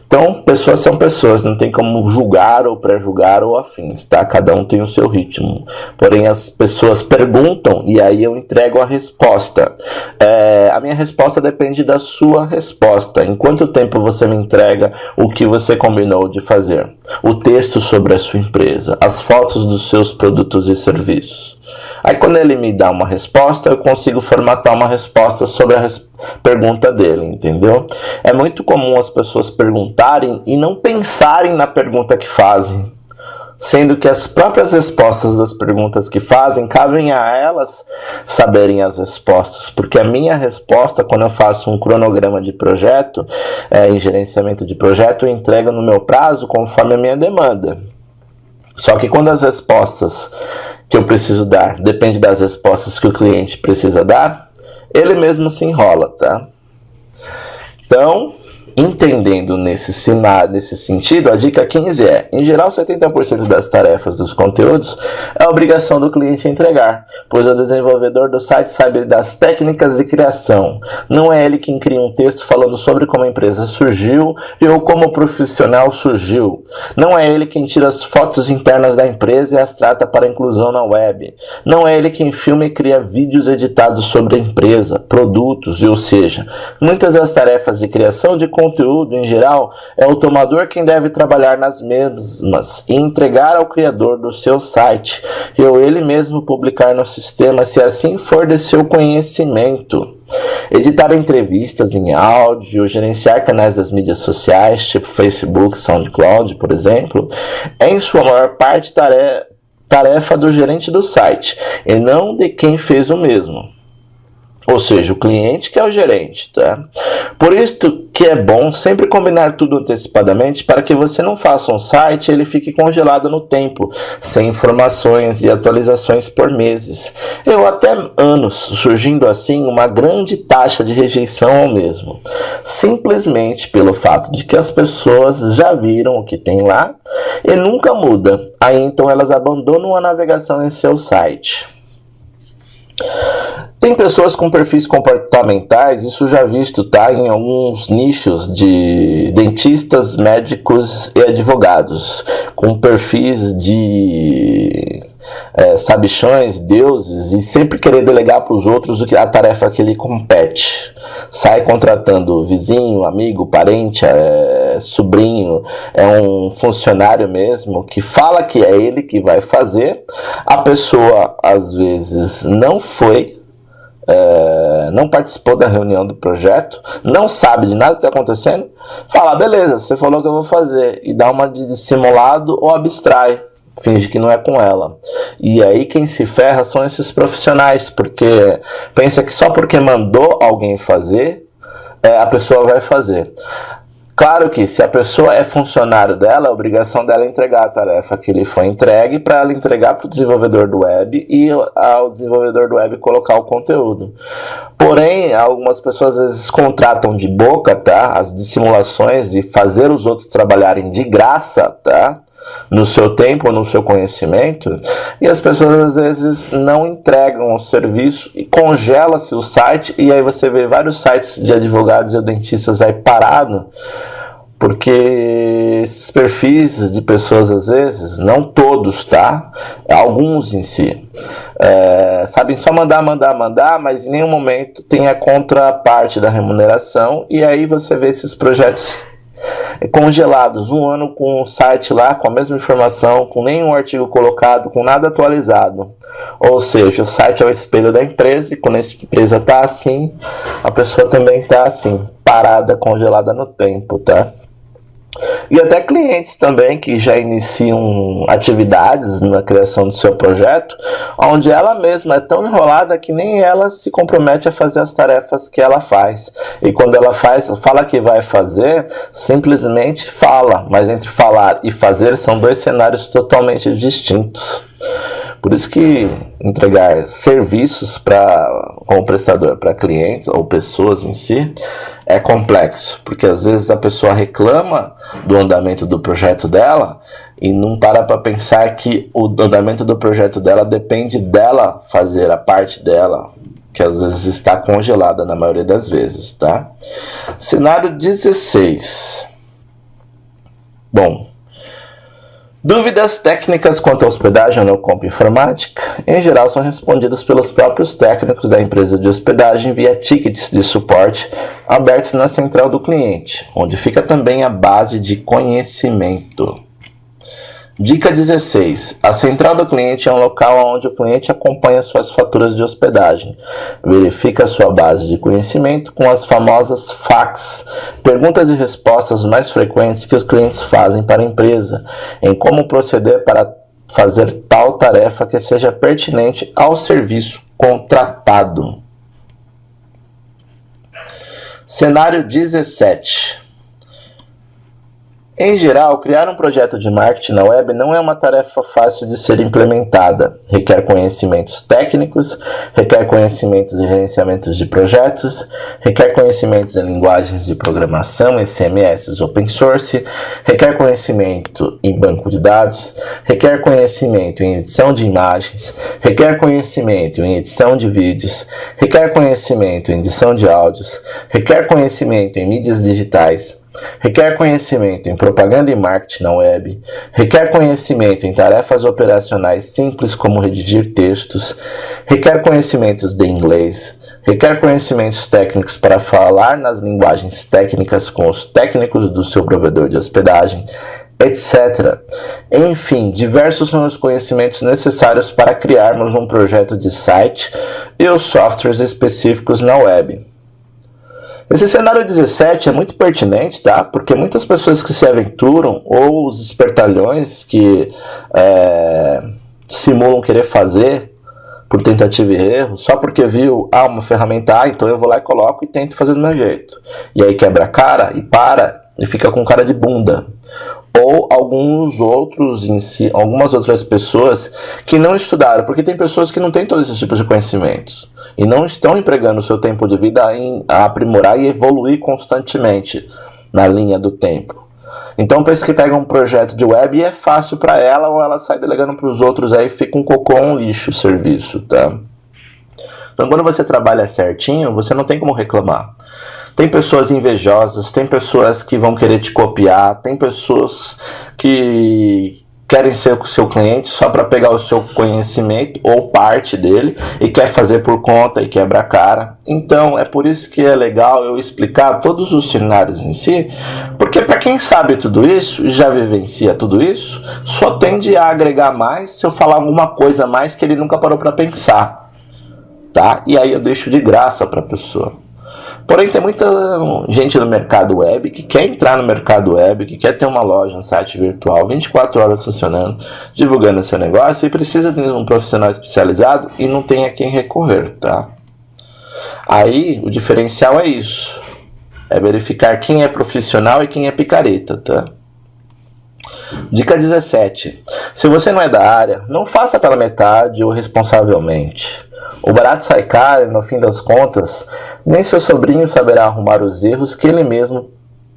Então, pessoas são pessoas, não tem como julgar ou pré-julgar ou afins, tá? Cada um tem o seu ritmo. Porém, as pessoas perguntam e aí eu entrego a resposta. A minha resposta depende da sua resposta. Em quanto tempo você me entrega o que você combinou de fazer? O texto sobre a sua empresa, as fotos dos seus produtos e serviços. Aí quando ele me dá uma resposta, eu consigo formatar uma resposta sobre a pergunta dele, entendeu? É muito comum as pessoas perguntarem e não pensarem na pergunta que fazem, sendo que as próprias respostas das perguntas que fazem, cabem a elas saberem as respostas, porque a minha resposta, quando eu faço um cronograma de projeto, em gerenciamento de projeto, eu entrego no meu prazo conforme a minha demanda. Só que quando as respostas que eu preciso dar depende das respostas que o cliente precisa dar, ele mesmo se enrola, tá? Então, entendendo nesse sentido, a dica 15 é: em geral, 70% das tarefas dos conteúdos é obrigação do cliente entregar, pois o desenvolvedor do site sabe das técnicas de criação. Não é ele quem cria um texto falando sobre como a empresa surgiu ou como o profissional surgiu. Não é ele quem tira as fotos internas da empresa e as trata para inclusão na web. Não é ele quem filma e cria vídeos editados sobre a empresa, produtos, ou seja, muitas das tarefas de criação de conteúdo, em geral, é o tomador quem deve trabalhar nas mesmas e entregar ao criador do seu site, ou ele mesmo publicar no sistema, se assim for de seu conhecimento. Editar entrevistas em áudio, gerenciar canais das mídias sociais, tipo Facebook, SoundCloud, por exemplo, é em sua maior parte tarefa do gerente do site, e não de quem fez o mesmo. Ou seja, o cliente que é o gerente, tá? Por isso que é bom sempre combinar tudo antecipadamente para que você não faça um site e ele fique congelado no tempo, sem informações e atualizações por meses, ou até anos, surgindo assim uma grande taxa de rejeição ao mesmo. Simplesmente pelo fato de que as pessoas já viram o que tem lá e nunca muda. Aí então elas abandonam a navegação em seu site. Tem pessoas com perfis comportamentais, isso já visto, tá? Em alguns nichos de dentistas, médicos e advogados, com perfis de sabichões, deuses, e sempre querer delegar para os outros a tarefa que ele compete. Sai contratando vizinho, amigo, parente, sobrinho, é um funcionário mesmo, que fala que é ele que vai fazer. A pessoa às vezes não foi, não participou da reunião do projeto, não sabe de nada que está acontecendo, fala: beleza, você falou que eu vou fazer, e dá uma de dissimulado ou abstrai, finge que não é com ela. E aí quem se ferra são esses profissionais, porque pensa que só porque mandou alguém fazer, a pessoa vai fazer. Claro que se a pessoa é funcionário dela, a obrigação dela é entregar a tarefa que lhe foi entregue para ela entregar para o desenvolvedor do web e ao desenvolvedor do web colocar o conteúdo. Porém, algumas pessoas às vezes contratam de boca, tá? As dissimulações de fazer os outros trabalharem de graça, tá? no seu tempo, no seu conhecimento, e as pessoas às vezes não entregam o serviço e congela-se o site, e aí você vê vários sites de advogados e dentistas aí parado, porque esses perfis de pessoas às vezes, não todos, tá? Alguns em si, sabem só mandar, mas em nenhum momento tem a contraparte da remuneração, e aí você vê esses projetos congelados, um ano com o site lá, com a mesma informação, com nenhum artigo colocado, com nada atualizado. Ou seja, o site é o espelho da empresa, e quando a empresa está assim, a pessoa também está assim, parada, congelada no tempo, tá? E até clientes também que já iniciam atividades na criação do seu projeto, onde ela mesma é tão enrolada que nem ela se compromete a fazer as tarefas que ela faz. E quando ela fala que vai fazer, simplesmente fala, mas entre falar e fazer são dois cenários totalmente distintos. Por isso que entregar serviços como prestador para clientes ou pessoas em si é complexo, porque às vezes a pessoa reclama do andamento do projeto dela e não para pensar que o andamento do projeto dela depende dela fazer a parte dela, que às vezes está congelada na maioria das vezes, tá? Cenário 16. Bom, dúvidas técnicas quanto à hospedagem ou compra informática, em geral, são respondidas pelos próprios técnicos da empresa de hospedagem via tickets de suporte abertos na central do cliente, onde fica também a base de conhecimento. Dica 16. A central do cliente é um local onde o cliente acompanha suas faturas de hospedagem, verifica sua base de conhecimento com as famosas FAQs, perguntas e respostas mais frequentes que os clientes fazem para a empresa, em como proceder para fazer tal tarefa que seja pertinente ao serviço contratado. Cenário 17. Em geral, criar um projeto de marketing na web não é uma tarefa fácil de ser implementada. Requer conhecimentos técnicos, requer conhecimentos de gerenciamento de projetos, requer conhecimentos em linguagens de programação e CMS open source, requer conhecimento em banco de dados, requer conhecimento em edição de imagens, requer conhecimento em edição de vídeos, requer conhecimento em edição de áudios, requer conhecimento em mídias digitais, requer conhecimento em propaganda e marketing na web, requer conhecimento em tarefas operacionais simples como redigir textos, requer conhecimentos de inglês, requer conhecimentos técnicos para falar nas linguagens técnicas com os técnicos do seu provedor de hospedagem, etc. Enfim, diversos são os conhecimentos necessários para criarmos um projeto de site e os softwares específicos na web. Esse cenário 17 é muito pertinente, tá? Porque muitas pessoas que se aventuram, ou os espertalhões que simulam querer fazer por tentativa e erro, só porque viu uma ferramenta, então eu vou lá e coloco e tento fazer do meu jeito. E aí quebra a cara e para e fica com cara de bunda. Ou algumas outras pessoas que não estudaram, porque tem pessoas que não têm todos esses tipos de conhecimentos e não estão empregando o seu tempo de vida a aprimorar e evoluir constantemente na linha do tempo. Então pensa que pega um projeto de web e é fácil para ela, ou ela sai delegando para os outros, aí fica um cocô, um lixo o serviço, tá? Então quando você trabalha certinho, você não tem como reclamar. Tem pessoas invejosas, tem pessoas que vão querer te copiar, tem pessoas que querem ser o seu cliente só para pegar o seu conhecimento ou parte dele e quer fazer por conta e quebra a cara. Então é por isso que é legal eu explicar todos os cenários em si, porque para quem sabe tudo isso e já vivencia tudo isso, só tende a agregar mais se eu falar alguma coisa a mais que ele nunca parou para pensar, tá? E aí eu deixo de graça para a pessoa. Porém, tem muita gente no mercado web que quer entrar no mercado web, que quer ter uma loja, um site virtual, 24 horas funcionando, divulgando seu negócio, e precisa de um profissional especializado e não tem a quem recorrer, tá? Aí, o diferencial é isso. É verificar quem é profissional e quem é picareta, tá? Dica 17. Se você não é da área, não faça pela metade ou responsavelmente. O barato sai caro e, no fim das contas, nem seu sobrinho saberá arrumar os erros que ele mesmo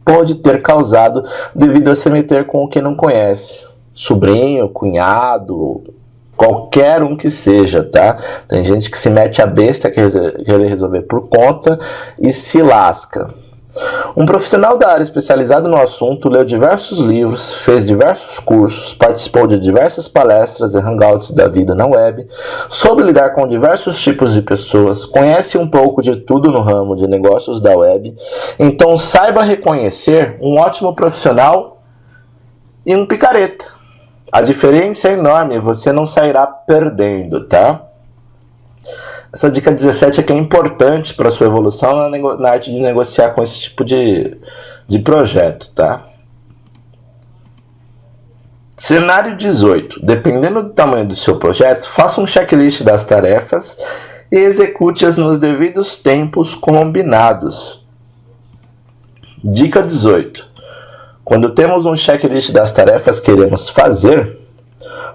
pode ter causado devido a se meter com o que não conhece. sobrinho, cunhado, qualquer um que seja, tá? Tem gente que se mete a besta, quer resolver por conta e se lasca. Um profissional da área especializado no assunto leu diversos livros, fez diversos cursos, participou de diversas palestras e hangouts da vida na web, soube lidar com diversos tipos de pessoas, conhece um pouco de tudo no ramo de negócios da web, então saiba reconhecer um ótimo profissional e um picareta. A diferença é enorme, você não sairá perdendo, tá? Essa dica 17 aqui é importante para a sua evolução na arte de negociar com esse tipo de projeto, tá? Cenário 18. Dependendo do tamanho do seu projeto, faça um checklist das tarefas e execute-as nos devidos tempos combinados. Dica 18. Quando temos um checklist das tarefas que queremos fazer,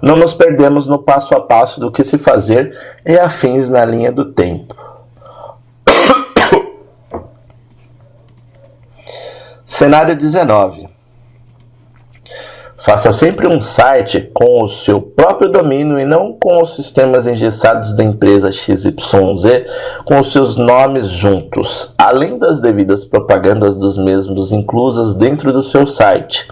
não nos perdemos no passo a passo do que se fazer e afins na linha do tempo. Cenário 19. Faça sempre um site com o seu próprio domínio e não com os sistemas engessados da empresa XYZ com os seus nomes juntos, além das devidas propagandas dos mesmos inclusas dentro do seu site.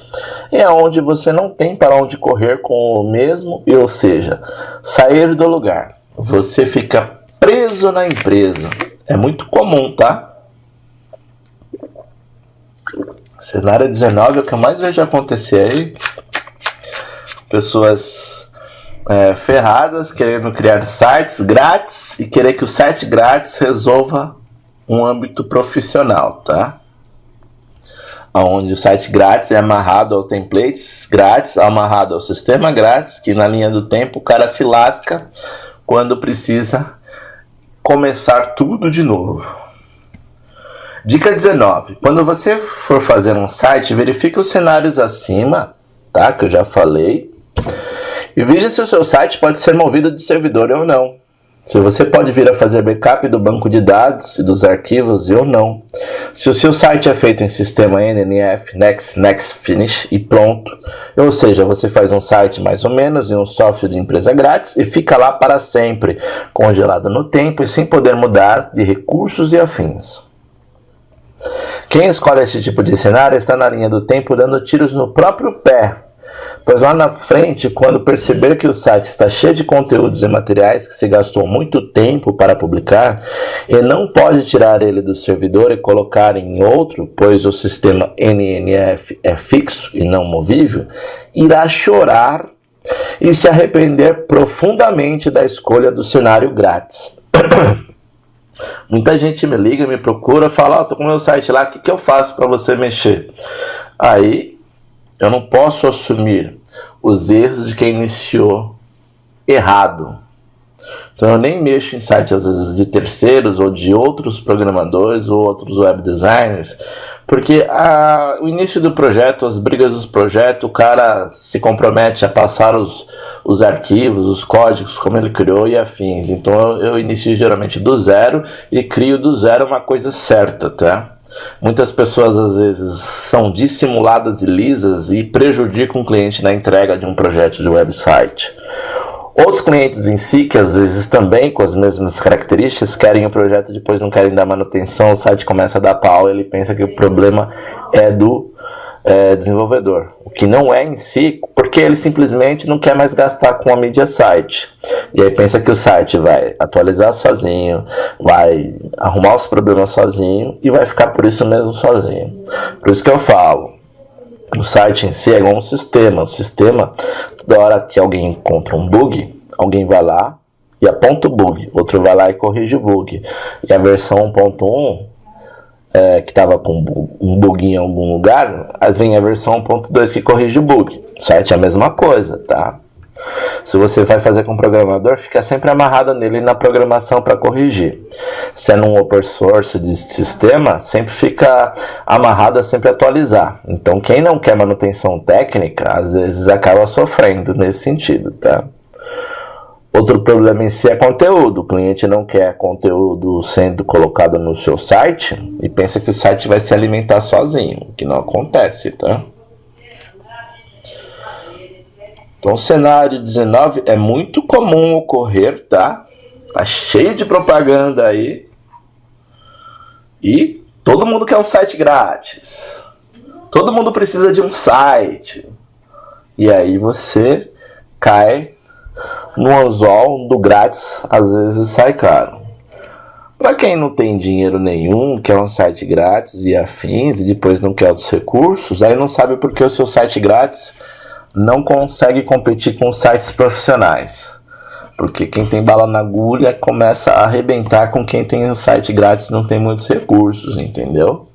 É onde você não tem para onde correr com o mesmo, ou seja, sair do lugar. Você fica preso na empresa. É muito comum, tá? Cenário 19 é o que eu mais vejo acontecer aí. Pessoas ferradas querendo criar sites grátis e querer que o site grátis resolva um âmbito profissional, tá? Onde o site grátis é amarrado ao templates grátis, amarrado ao sistema grátis, que na linha do tempo o cara se lasca quando precisa começar tudo de novo. Dica 19. Quando você for fazer um site, verifique os cenários acima, tá? Que eu já falei. E veja se o seu site pode ser movido de servidor ou não. Se você pode vir a fazer backup do banco de dados e dos arquivos ou não. Se o seu site é feito em sistema NNF, Next Finish e pronto. Ou seja, você faz um site mais ou menos em um software de empresa grátis e fica lá para sempre, congelado no tempo e sem poder mudar de recursos e afins. Quem escolhe esse tipo de cenário está na linha do tempo dando tiros no próprio pé. Pois lá na frente, quando perceber que o site está cheio de conteúdos e materiais que se gastou muito tempo para publicar e não pode tirar ele do servidor e colocar em outro, pois o sistema NNF é fixo e não movível, irá chorar e se arrepender profundamente da escolha do cenário grátis. Muita gente me liga, me procura, fala, tô com meu site lá, o que eu faço para você mexer? Aí eu não posso assumir os erros de quem iniciou errado. Então eu nem mexo em sites às vezes de terceiros ou de outros programadores ou outros web designers, porque o início do projeto, as brigas dos projetos, o cara se compromete a passar os arquivos, os códigos como ele criou e afins. Então eu inicio geralmente do zero e crio do zero uma coisa certa, tá? Muitas pessoas às vezes são dissimuladas e lisas e prejudicam o cliente na entrega de um projeto de website. Outros clientes em si, que às vezes também com as mesmas características, querem o projeto e depois não querem dar manutenção, o site começa a dar pau e ele pensa que o problema é do desenvolvedor. O que não é em si, porque ele simplesmente não quer mais gastar com a mídia site. E aí pensa que o site vai atualizar sozinho, vai arrumar os problemas sozinho e vai ficar por isso mesmo sozinho. Por isso que eu falo, o site em si é igual um sistema. O sistema, toda hora que alguém encontra um bug, alguém vai lá e aponta o bug, outro vai lá e corrige o bug. E a versão 1.1 que estava com um bug em algum lugar, vem a versão 1.2 que corrige o bug. O site é a mesma coisa, tá? Se você vai fazer com um programador, fica sempre amarrado nele na programação para corrigir. Se é num open source de sistema, sempre fica amarrado a sempre atualizar. Então quem não quer manutenção técnica, às vezes acaba sofrendo nesse sentido, tá? Outro problema em si é conteúdo. O cliente não quer conteúdo sendo colocado no seu site e pensa que o site vai se alimentar sozinho, o que não acontece, tá? Então, o cenário 19 é muito comum ocorrer, tá? Tá cheio de propaganda aí. E todo mundo quer um site grátis. Todo mundo precisa de um site. E aí você cai no anzol do grátis, às vezes sai caro. Para quem não tem dinheiro nenhum, quer um site grátis e afins, e depois não quer outros recursos, aí não sabe por que o seu site grátis não consegue competir com sites profissionais. Porque quem tem bala na agulha começa a arrebentar com quem tem um site grátis e não tem muitos recursos, entendeu?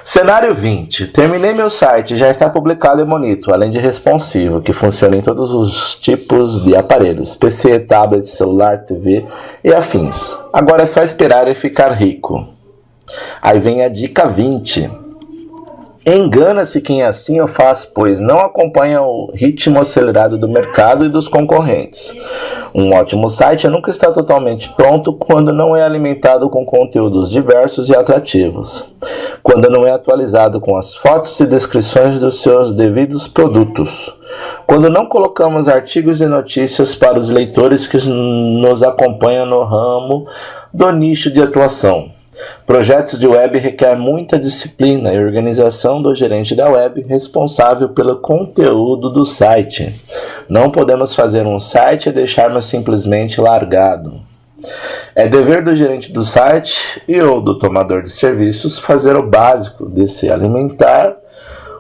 Cenário 20. Terminei meu site, já está publicado e bonito, além de responsivo, que funciona em todos os tipos de aparelhos, PC, tablet, celular, TV e afins. Agora é só esperar e ficar rico. Aí vem a dica 20. Engana-se quem assim o faz, pois não acompanha o ritmo acelerado do mercado e dos concorrentes. Um ótimo site nunca está totalmente pronto quando não é alimentado com conteúdos diversos e atrativos, quando não é atualizado com as fotos e descrições dos seus devidos produtos, quando não colocamos artigos e notícias para os leitores que nos acompanham no ramo do nicho de atuação. Projetos de web requer muita disciplina e organização do gerente da web responsável pelo conteúdo do site. Não podemos fazer um site e deixarmos simplesmente largado. É dever do gerente do site e ou do tomador de serviços fazer o básico de se alimentar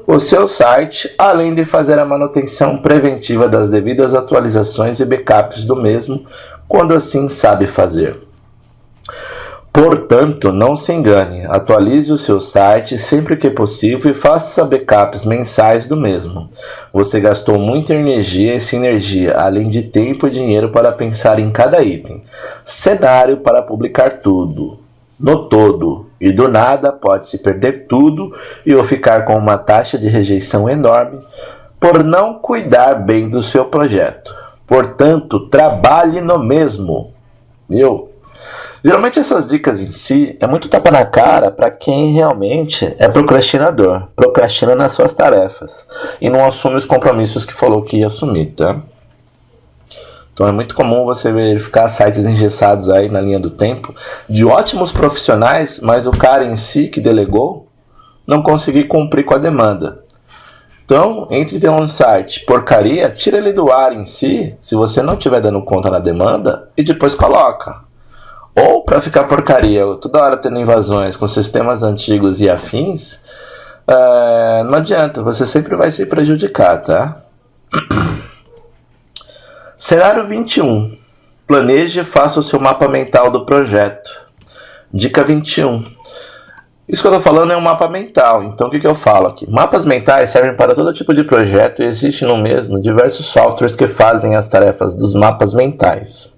o seu site, além de fazer a manutenção preventiva das devidas atualizações e backups do mesmo, quando assim sabe fazer. Portanto, não se engane, atualize o seu site sempre que possível e faça backups mensais do mesmo. Você gastou muita energia e sinergia, além de tempo e dinheiro para pensar em cada item. Cenário para publicar tudo, no todo, e do nada pode-se perder tudo e ou ficar com uma taxa de rejeição enorme por não cuidar bem do seu projeto. Portanto, trabalhe no mesmo. Geralmente essas dicas em si é muito tapa na cara para quem realmente é procrastinador, procrastina nas suas tarefas e não assume os compromissos que falou que ia assumir, tá? Então é muito comum você verificar sites engessados aí na linha do tempo de ótimos profissionais, mas o cara em si que delegou não conseguir cumprir com a demanda. Então, entre ter um site porcaria, tira ele do ar em si, se você não estiver dando conta na demanda, e depois coloca. Ou para ficar porcaria, toda hora tendo invasões com sistemas antigos e afins, não adianta, você sempre vai se prejudicar, tá? Cenário 21. Planeje e faça o seu mapa mental do projeto. Dica 21. Isso que eu estou falando é um mapa mental, então o que eu falo aqui? Mapas mentais servem para todo tipo de projeto e existem no mesmo diversos softwares que fazem as tarefas dos mapas mentais.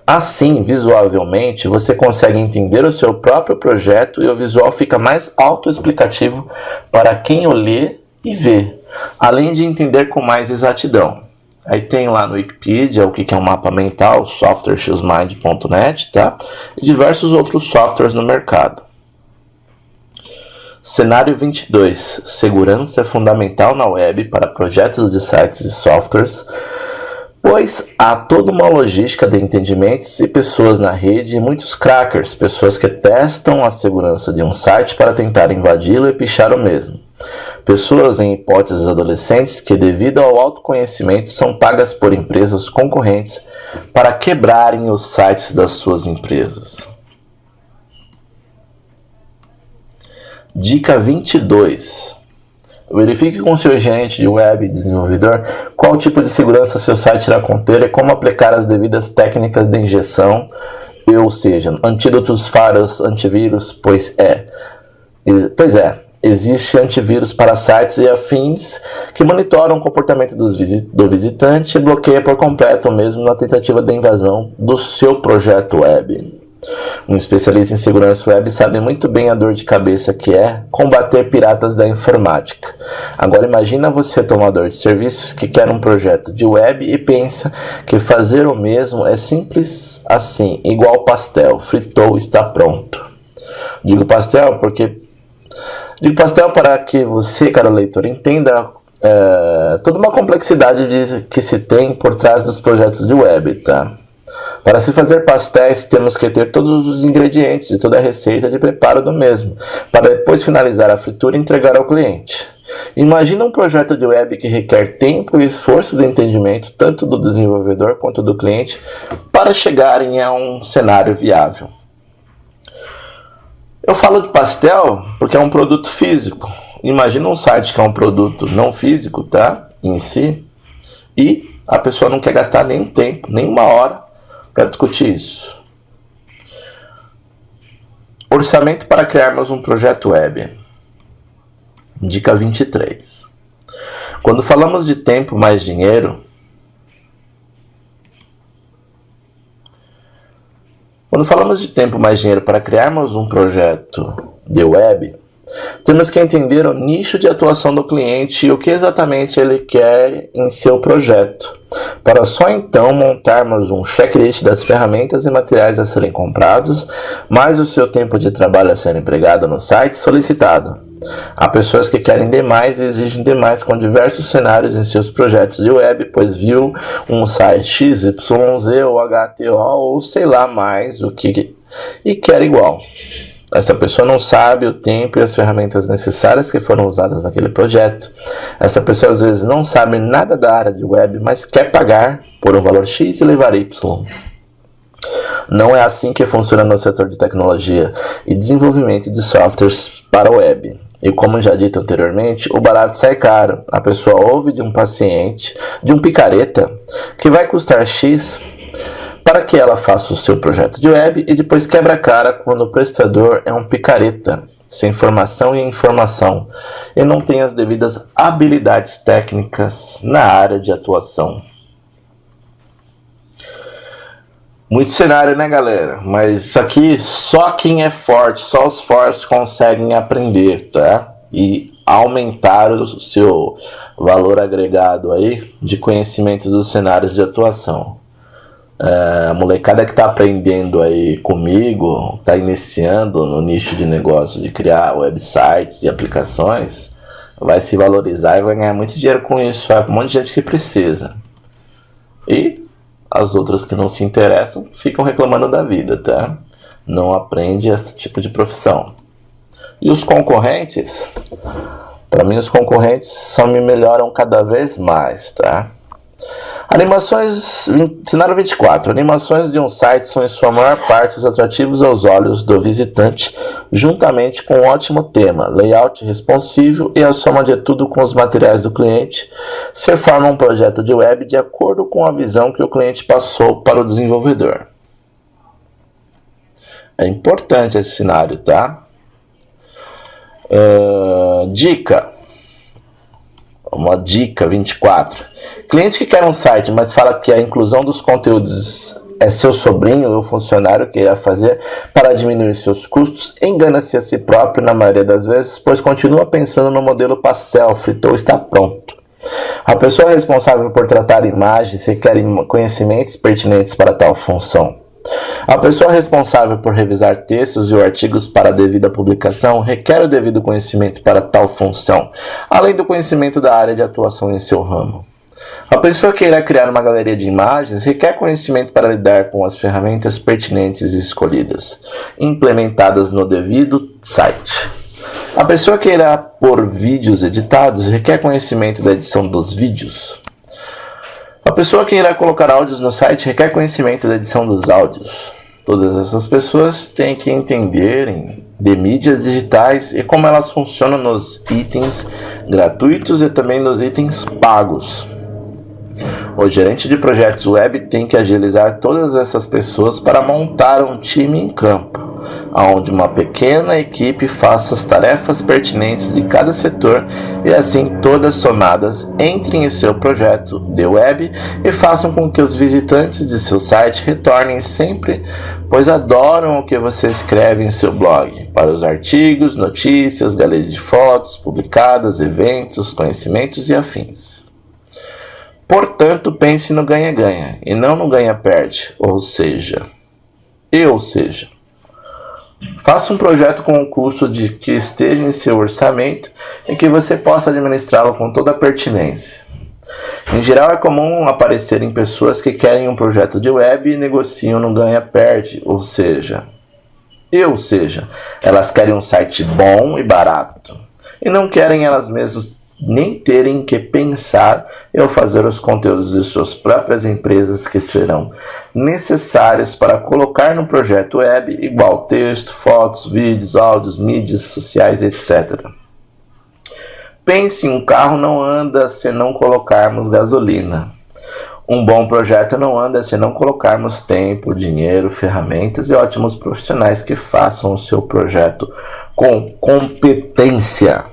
Assim, visualmente, você consegue entender o seu próprio projeto e o visual fica mais autoexplicativo para quem o lê e vê, além de entender com mais exatidão. Aí tem lá no Wikipedia o que é um mapa mental, softwarexmind.net, tá? E diversos outros softwares no mercado. Cenário 22. Segurança é fundamental na web para projetos de sites e softwares, pois há toda uma logística de entendimentos e pessoas na rede e muitos crackers, pessoas que testam a segurança de um site para tentar invadi-lo e pichar o mesmo. Pessoas em hipóteses adolescentes que, devido ao autoconhecimento, são pagas por empresas concorrentes para quebrarem os sites das suas empresas. Dica 22. Verifique com seu gerente de web e desenvolvedor qual tipo de segurança seu site irá conter e como aplicar as devidas técnicas de injeção, ou seja, antídotos, faros, antivírus, pois existe antivírus para sites e afins que monitoram o comportamento do visitante e bloqueia por completo mesmo na tentativa de invasão do seu projeto web. Um especialista em segurança web sabe muito bem a dor de cabeça que é combater piratas da informática. Agora imagina você, tomador de serviços, que quer um projeto de web e pensa que fazer o mesmo é simples assim, igual pastel, fritou, está pronto. Digo pastel para que você, caro leitor, entenda toda uma complexidade que se tem por trás dos projetos de web, tá? Para se fazer pastéis, temos que ter todos os ingredientes e toda a receita de preparo do mesmo, para depois finalizar a fritura e entregar ao cliente. Imagina um projeto de web que requer tempo e esforço de entendimento, tanto do desenvolvedor quanto do cliente, para chegarem a um cenário viável. Eu falo de pastel porque é um produto físico. Imagina um site que é um produto não físico, tá? Em si, e a pessoa não quer gastar nenhum tempo, nenhuma hora para discutir isso. Orçamento para criarmos um projeto web. Dica 23. Quando falamos de tempo mais dinheiro, para criarmos um projeto de web, temos que entender o nicho de atuação do cliente e o que exatamente ele quer em seu projeto, para só então montarmos um checklist das ferramentas e materiais a serem comprados, mais o seu tempo de trabalho a ser empregado no site solicitado. Há pessoas que querem demais e exigem demais com diversos cenários em seus projetos de web, pois viu um site XYZ ou HTO ou sei lá mais o que e quer igual. Essa pessoa não sabe o tempo e as ferramentas necessárias que foram usadas naquele projeto. Essa pessoa às vezes não sabe nada da área de web, mas quer pagar por um valor X e levar Y. Não é assim que funciona no setor de tecnologia e desenvolvimento de softwares para web. E como já dito anteriormente, o barato sai caro. A pessoa ouve de um paciente, de um picareta, que vai custar X para que ela faça o seu projeto de web e depois quebra a cara quando o prestador é um picareta, sem formação e informação, e não tem as devidas habilidades técnicas na área de atuação. Muito cenário, né, galera? Mas isso aqui, só quem é forte, só os fortes conseguem aprender, tá? E aumentar o seu valor agregado aí de conhecimento dos cenários de atuação. A molecada que está aprendendo aí comigo, está iniciando no nicho de negócio de criar websites e aplicações, vai se valorizar e vai ganhar muito dinheiro com isso. Um monte de gente que precisa. E as outras que não se interessam ficam reclamando da vida, tá? Não aprende esse tipo de profissão. E os concorrentes? Para mim, os concorrentes só me melhoram cada vez mais, tá? Cenário 24. Animações de um site são em sua maior parte os atrativos aos olhos do visitante, juntamente com um ótimo tema, layout responsível e a soma de tudo com os materiais do cliente, se forma um projeto de web de acordo com a visão que o cliente passou para o desenvolvedor. É importante esse cenário, tá? Uma dica 24. Cliente que quer um site, mas fala que a inclusão dos conteúdos é seu sobrinho ou funcionário que irá fazer para diminuir seus custos, engana-se a si próprio na maioria das vezes, pois continua pensando no modelo pastel, fritou está pronto. A pessoa responsável por tratar imagens requer conhecimentos pertinentes para tal função. A pessoa responsável por revisar textos e artigos para a devida publicação requer o devido conhecimento para tal função, além do conhecimento da área de atuação em seu ramo. A pessoa que irá criar uma galeria de imagens requer conhecimento para lidar com as ferramentas pertinentes e escolhidas, implementadas no devido site. A pessoa que irá pôr vídeos editados requer conhecimento da edição dos vídeos. A pessoa que irá colocar áudios no site requer conhecimento da edição dos áudios. Todas essas pessoas têm que entenderem de mídias digitais e como elas funcionam nos itens gratuitos e também nos itens pagos. O gerente de projetos web tem que agilizar todas essas pessoas para montar um time em campo, onde uma pequena equipe faça as tarefas pertinentes de cada setor e assim todas somadas entrem em seu projeto de web e façam com que os visitantes de seu site retornem sempre, pois adoram o que você escreve em seu blog, para os artigos, notícias, galeria de fotos publicadas, eventos, conhecimentos e afins. Portanto, pense no ganha-ganha e não no ganha-perde, ou seja, Faça um projeto com um custo de que esteja em seu orçamento e que você possa administrá-lo com toda a pertinência. Em geral, é comum aparecerem pessoas que querem um projeto de web e negociam no ganha-perde, ou seja, elas querem um site bom e barato, e não querem elas mesmas nem terem que pensar em fazer os conteúdos de suas próprias empresas que serão necessários para colocar no projeto web, igual texto, fotos, vídeos, áudios, mídias sociais, etc. Pense, um carro não anda se não colocarmos gasolina. Um bom projeto não anda se não colocarmos tempo, dinheiro, ferramentas e ótimos profissionais que façam o seu projeto com competência.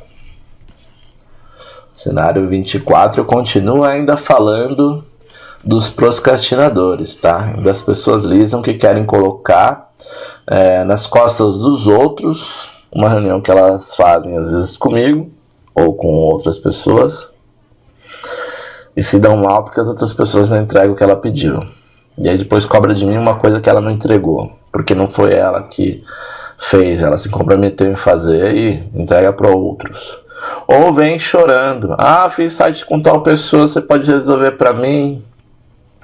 Cenário 24 continua ainda falando dos procrastinadores, tá? Das pessoas lisas que querem colocar nas costas dos outros uma reunião que elas fazem às vezes comigo ou com outras pessoas e se dão mal porque as outras pessoas não entregam o que ela pediu. E aí depois cobra de mim uma coisa que ela não entregou, porque não foi ela que fez, ela se comprometeu em fazer e entrega para outros. Ou vem chorando, fiz site com tal pessoa, você pode resolver para mim?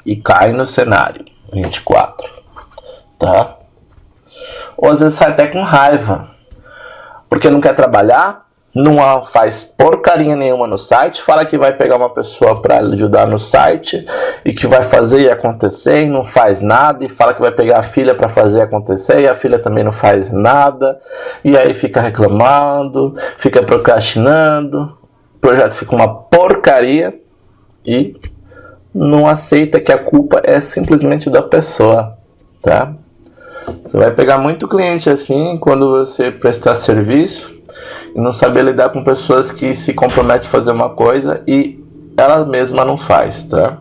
E cai no cenário 24, tá? Ou às vezes sai até com raiva, porque não quer trabalhar, não faz porcaria nenhuma no site, fala que vai pegar uma pessoa para ajudar no site e que vai fazer e acontecer e não faz nada, e fala que vai pegar a filha para fazer acontecer e a filha também não faz nada, e aí fica reclamando, fica procrastinando, o projeto fica uma porcaria e não aceita que a culpa é simplesmente da pessoa, tá? Você vai pegar muito cliente assim quando você prestar serviço e não saber lidar com pessoas que se comprometem a fazer uma coisa e ela mesma não faz, tá?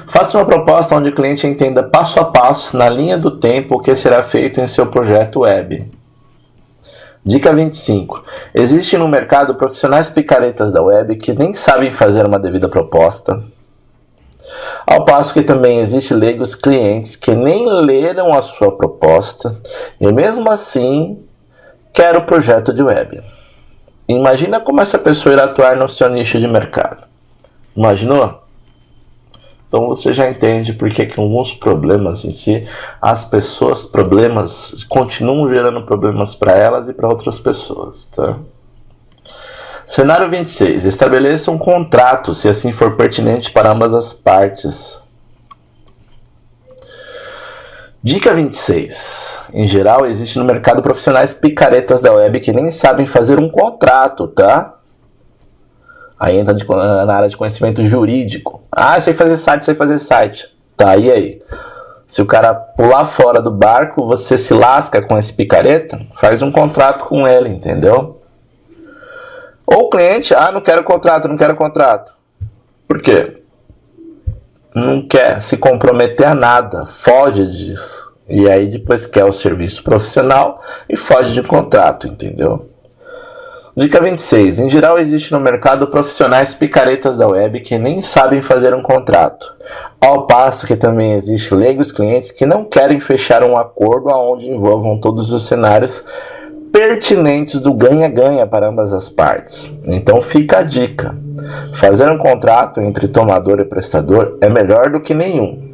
Faça uma proposta onde o cliente entenda passo a passo, na linha do tempo, o que será feito em seu projeto web. Dica 25. Existem no mercado profissionais picaretas da web que nem sabem fazer uma devida proposta. Ao passo que também existem leigos clientes que nem leram a sua proposta e mesmo assim quer o projeto de web. Imagina como essa pessoa irá atuar no seu nicho de mercado. Imaginou? Então você já entende porque que alguns problemas em si, problemas continuam gerando problemas para elas e para outras pessoas, tá? Cenário 26. Estabeleça um contrato, se assim for pertinente para ambas as partes. Dica 26. Em geral, existe no mercado profissionais picaretas da web que nem sabem fazer um contrato, tá? Aí entra na área de conhecimento jurídico. Sei fazer site. Tá, e aí? Se o cara pular fora do barco, você se lasca com esse picareta? Faz um contrato com ele, entendeu? Ou o cliente, não quero contrato. Por quê? Não quer se comprometer a nada, foge disso. E aí depois quer o serviço profissional e foge de contrato, entendeu? Dica 26. Em geral existe no mercado profissionais picaretas da web que nem sabem fazer um contrato. Ao passo que também existe leigos clientes que não querem fechar um acordo onde envolvam todos os cenários pertinentes do ganha-ganha para ambas as partes. Então fica a dica. Fazer um contrato entre tomador e prestador é melhor do que nenhum.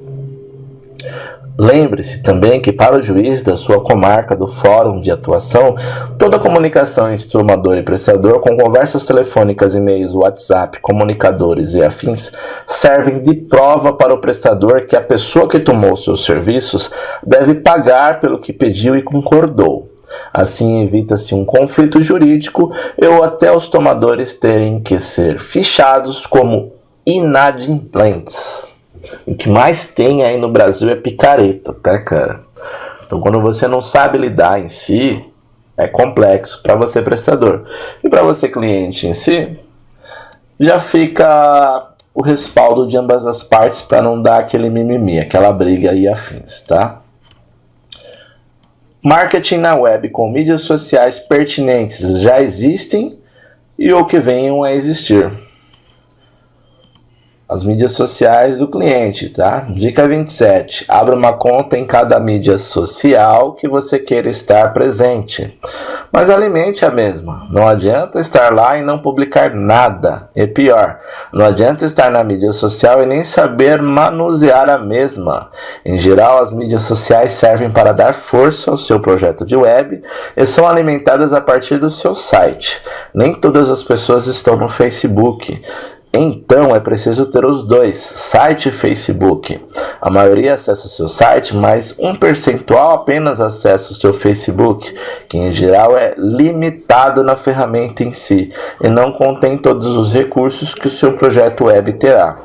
Lembre-se também que para o juiz da sua comarca do fórum de atuação, toda comunicação entre tomador e prestador, com conversas telefônicas, e-mails, WhatsApp, comunicadores e afins, servem de prova para o prestador que a pessoa que tomou seus serviços deve pagar pelo que pediu e concordou. Assim evita-se um conflito jurídico ou até os tomadores terem que ser fichados como inadimplentes. O que mais tem aí no Brasil é picareta, tá, cara? Então quando você não sabe lidar em si, é complexo para você prestador. E para você cliente em si, já fica o respaldo de ambas as partes para não dar aquele mimimi, aquela briga e afins, tá? Marketing na web com mídias sociais pertinentes já existem e ou que venham a existir. as mídias sociais do cliente, tá? Dica 27. Abra uma conta em cada mídia social que você queira estar presente. Mas alimente a mesma. Não adianta estar lá e não publicar nada. E pior, não adianta estar na mídia social e nem saber manusear a mesma. Em geral, as mídias sociais servem para dar força ao seu projeto de web e são alimentadas a partir do seu site. Nem todas as pessoas estão no Facebook. Então é preciso ter os dois, site e Facebook. A maioria acessa o seu site, mas um percentual apenas acessa o seu Facebook, que em geral é limitado na ferramenta em si e não contém todos os recursos que o seu projeto web terá.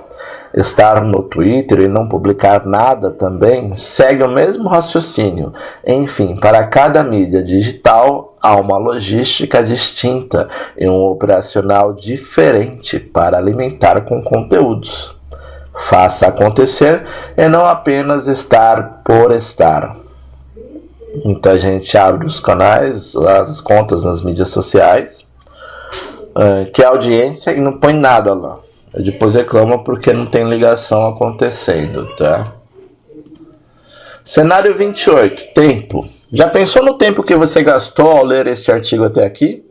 Estar no Twitter e não publicar nada também segue o mesmo raciocínio. Enfim, para cada mídia digital há uma logística distinta e um operacional diferente para alimentar com conteúdos. Faça acontecer e não apenas estar por estar. Então a gente abre os canais, as contas nas mídias sociais, que é audiência e não põe nada lá. Depois reclama porque não tem ligação acontecendo, tá? Cenário 28. Tempo. Já pensou no tempo que você gastou ao ler este artigo até aqui?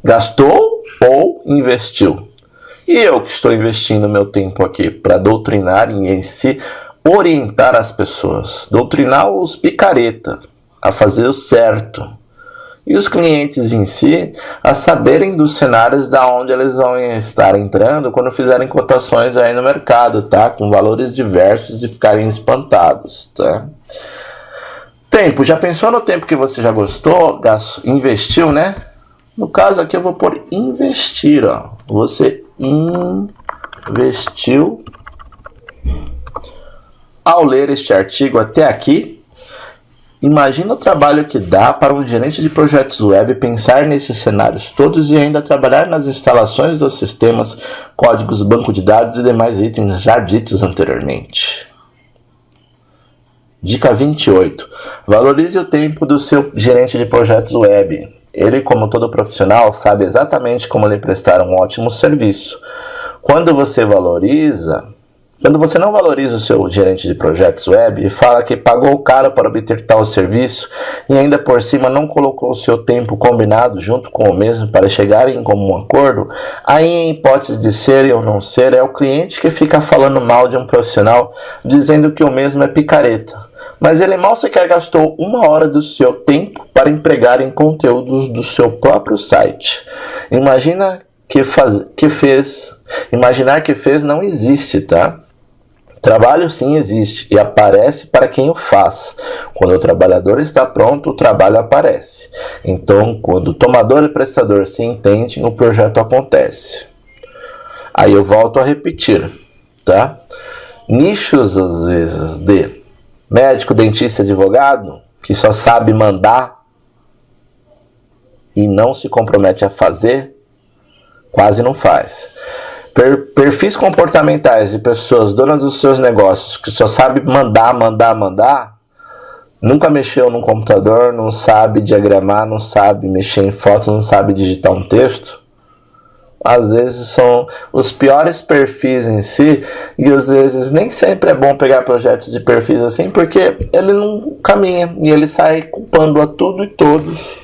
Gastou ou investiu? E eu que estou investindo meu tempo aqui para doutrinar e em si orientar as pessoas. Doutrinar os picareta a fazer o certo. E os clientes em si a saberem dos cenários da onde eles vão estar entrando quando fizerem cotações aí no mercado, tá? Com valores diversos e ficarem espantados, tá? Tempo. Já pensou no tempo que você já gostou? Investiu, né? No caso aqui eu vou pôr investir, ó. Você investiu ao ler este artigo até aqui. Imagina o trabalho que dá para um gerente de projetos web pensar nesses cenários todos e ainda trabalhar nas instalações dos sistemas, códigos, banco de dados e demais itens já ditos anteriormente. Dica 28. Valorize o tempo do seu gerente de projetos web. Ele, como todo profissional, sabe exatamente como lhe prestar um ótimo serviço. Quando você não valoriza o seu gerente de projetos web e fala que pagou caro para obter tal serviço e ainda por cima não colocou o seu tempo combinado junto com o mesmo para chegarem em comum acordo, aí em hipótese de ser ou não ser, é o cliente que fica falando mal de um profissional dizendo que o mesmo é picareta. Mas ele mal sequer gastou 1 hora do seu tempo para empregar em conteúdos do seu próprio site. Imaginar que fez não existe, tá? Trabalho sim existe e aparece para quem o faz. Quando o trabalhador está pronto, o trabalho aparece. Então, quando o tomador e prestador se entendem, o projeto acontece. Aí eu volto a repetir, tá? Nichos, às vezes, de médico, dentista, advogado, que só sabe mandar e não se compromete a fazer, quase não faz. Perfis comportamentais de pessoas donas dos seus negócios que só sabe mandar, nunca mexeu num computador, não sabe diagramar, não sabe mexer em fotos, não sabe digitar um texto, às vezes são os piores perfis em si, e às vezes nem sempre é bom pegar projetos de perfis assim, porque ele não caminha e ele sai culpando a tudo e todos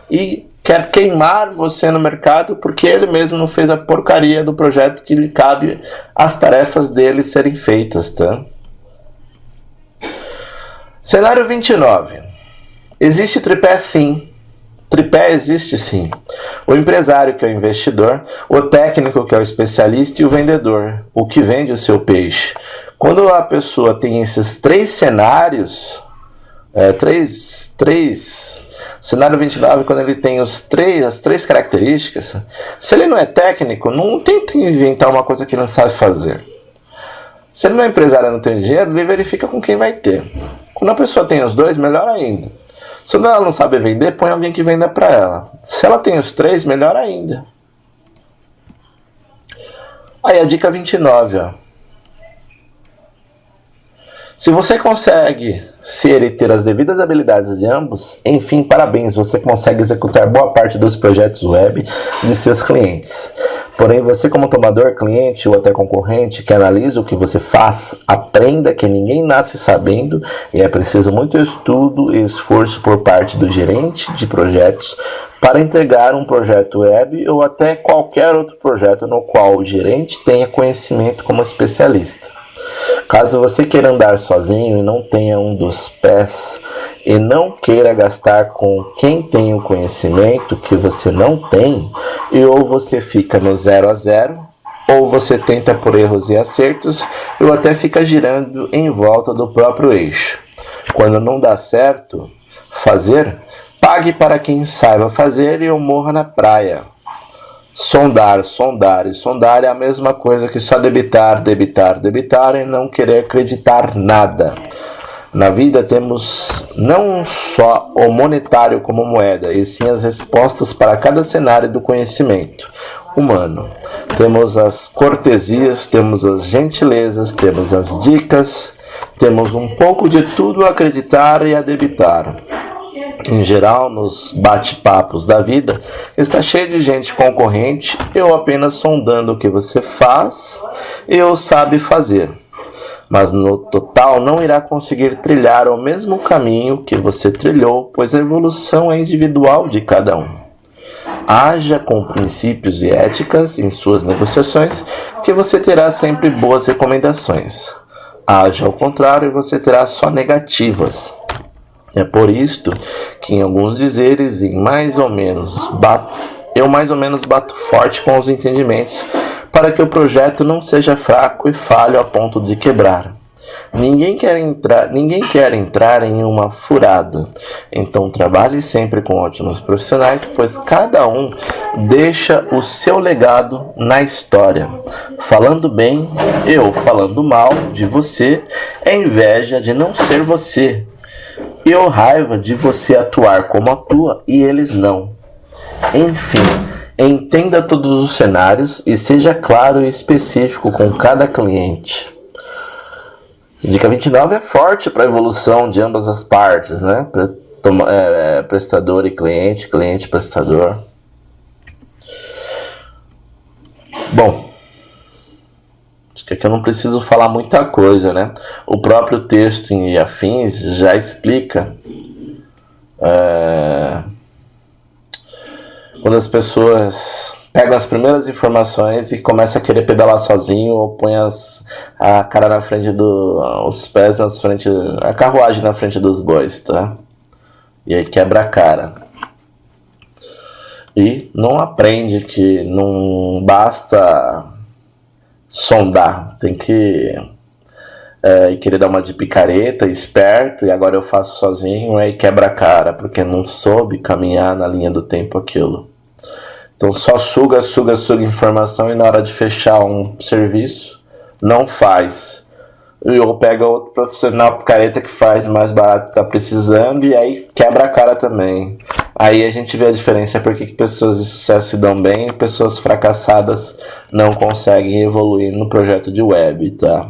e quer queimar você no mercado porque ele mesmo não fez a porcaria do projeto que lhe cabe as tarefas dele serem feitas, tá? Cenário 29. Existe tripé sim. Tripé existe sim. O empresário, que é o investidor, o técnico, que é o especialista, e o vendedor, o que vende o seu peixe. Quando a pessoa tem esses 3 cenários, cenário 29, quando ele tem as três características, se ele não é técnico, não tenta inventar uma coisa que não sabe fazer. Se ele não é empresário e não tem dinheiro, ele verifica com quem vai ter. Quando a pessoa tem os 2, melhor ainda. Se ela não sabe vender, põe alguém que venda para ela. Se ela tem os 3, melhor ainda. Aí a dica 29, ó. Se você consegue ser e ter as devidas habilidades de ambos, enfim, parabéns, você consegue executar boa parte dos projetos web de seus clientes. Porém, você como tomador, cliente ou até concorrente que analisa o que você faz, aprenda que ninguém nasce sabendo e é preciso muito estudo e esforço por parte do gerente de projetos para entregar um projeto web ou até qualquer outro projeto no qual o gerente tenha conhecimento como especialista. Caso você queira andar sozinho e não tenha um dos pés e não queira gastar com quem tem o conhecimento que você não tem, e ou você fica no 0 a 0, ou você tenta por erros e acertos, ou até fica girando em volta do próprio eixo. Quando não dá certo fazer, pague para quem saiba fazer e eu morra na praia. Sondar, sondar e sondar é a mesma coisa que só debitar, debitar, debitar e não querer acreditar nada. Na vida temos não só o monetário como moeda, e sim as respostas para cada cenário do conhecimento humano. Temos as cortesias, temos as gentilezas, temos as dicas, temos um pouco de tudo a acreditar e a debitar. Em geral, nos bate-papos da vida, está cheio de gente concorrente, eu apenas sondando o que você faz e eu sabe fazer. Mas no total não irá conseguir trilhar o mesmo caminho que você trilhou, pois a evolução é individual de cada um. Haja com princípios e éticas em suas negociações, que você terá sempre boas recomendações. Haja ao contrário e você terá só negativas. É por isto que em alguns dizeres eu mais ou menos bato forte com os entendimentos para que o projeto não seja fraco e falho a ponto de quebrar. Ninguém quer entrar em uma furada. Então trabalhe sempre com ótimos profissionais, pois cada um deixa o seu legado na história. Falando bem, eu falando mal de você, é inveja de não ser você. E ou raiva de você atuar como atua e eles não. Enfim, entenda todos os cenários e seja claro e específico com cada cliente. Dica 29 é forte para a evolução de ambas as partes, né? Prestador e cliente, cliente e prestador. Bom, acho que aqui eu não preciso falar muita coisa, né? O próprio texto em afins já explica quando as pessoas pegam as primeiras informações e começam a querer pedalar sozinho ou põe a cara na frente os pés na frente, a carruagem na frente dos bois, tá? E aí quebra a cara. E não aprende que não basta sondar, tem que querer dar uma de picareta, esperto, e agora eu faço sozinho, aí quebra a cara, porque não soube caminhar na linha do tempo aquilo. Então só suga informação e na hora de fechar um serviço, não faz. Ou pega outro profissional picareta que faz mais barato que está precisando e aí quebra a cara também. Aí a gente vê a diferença porque que pessoas de sucesso se dão bem e pessoas fracassadas não conseguem evoluir no projeto de web, tá?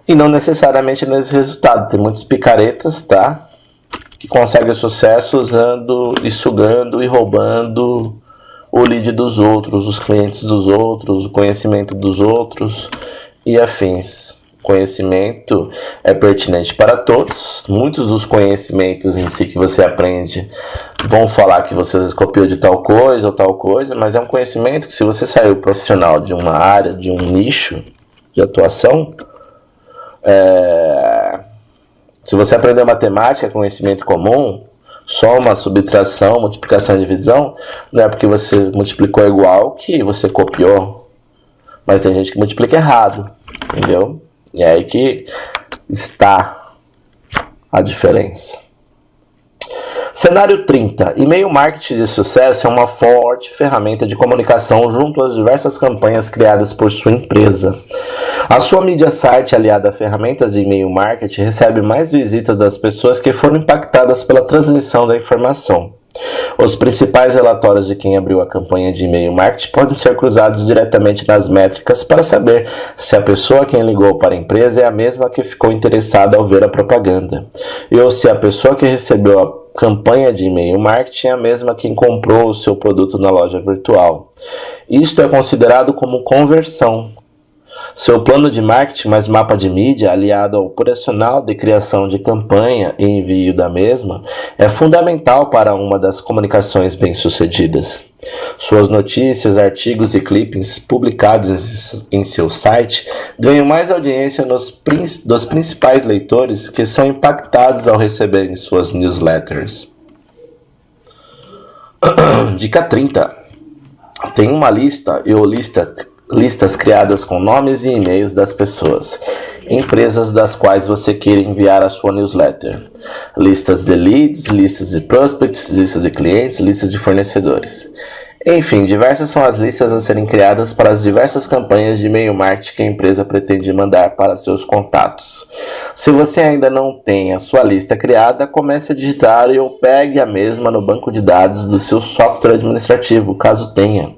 E não necessariamente nesse resultado. Tem muitos picaretas, tá? Que conseguem sucesso usando e sugando e roubando o lead dos outros, os clientes dos outros, o conhecimento dos outros e afins. Conhecimento é pertinente para todos. Muitos dos conhecimentos em si que você aprende vão falar que você copiou de tal coisa, mas é um conhecimento que se você saiu profissional de uma área, de um nicho de atuação, se você aprendeu matemática, conhecimento comum, soma, subtração, multiplicação e divisão, não é porque você multiplicou igual que você copiou. Mas tem gente que multiplica errado, entendeu? E é aí que está a diferença. Cenário 30. E-mail marketing de sucesso é uma forte ferramenta de comunicação junto às diversas campanhas criadas por sua empresa. A sua mídia site, aliada a ferramentas de e-mail marketing, recebe mais visitas das pessoas que foram impactadas pela transmissão da informação. Os principais relatórios de quem abriu a campanha de e-mail marketing podem ser cruzados diretamente nas métricas para saber se a pessoa a quem ligou para a empresa é a mesma que ficou interessada ao ver a propaganda, ou se a pessoa que recebeu campanha de e-mail marketing é a mesma quem comprou o seu produto na loja virtual. Isto é considerado como conversão. Seu plano de marketing mais mapa de mídia, aliado ao operacional de criação de campanha e envio da mesma, é fundamental para uma das comunicações bem-sucedidas. Suas notícias, artigos e clippings publicados em seu site ganham mais audiência dos principais leitores que são impactados ao receberem suas newsletters. Dica 30. Tem uma lista listas criadas com nomes e e-mails das pessoas, empresas das quais você queira enviar a sua newsletter. Listas de leads, listas de prospects, listas de clientes, listas de fornecedores. Enfim, diversas são as listas a serem criadas para as diversas campanhas de e-mail marketing que a empresa pretende mandar para seus contatos. Se você ainda não tem a sua lista criada, comece a digitar ou pegue a mesma no banco de dados do seu software administrativo, caso tenha.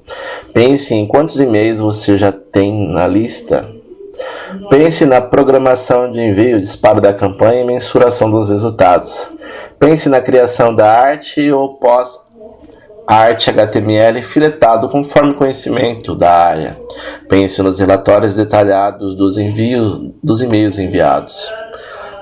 Pense em quantos e-mails você já tem na lista. Pense na programação de envio, disparo da campanha e mensuração dos resultados. Pense na criação da arte ou pós-arte HTML filetado conforme conhecimento da área. Pense nos relatórios detalhados dos e-mails enviados.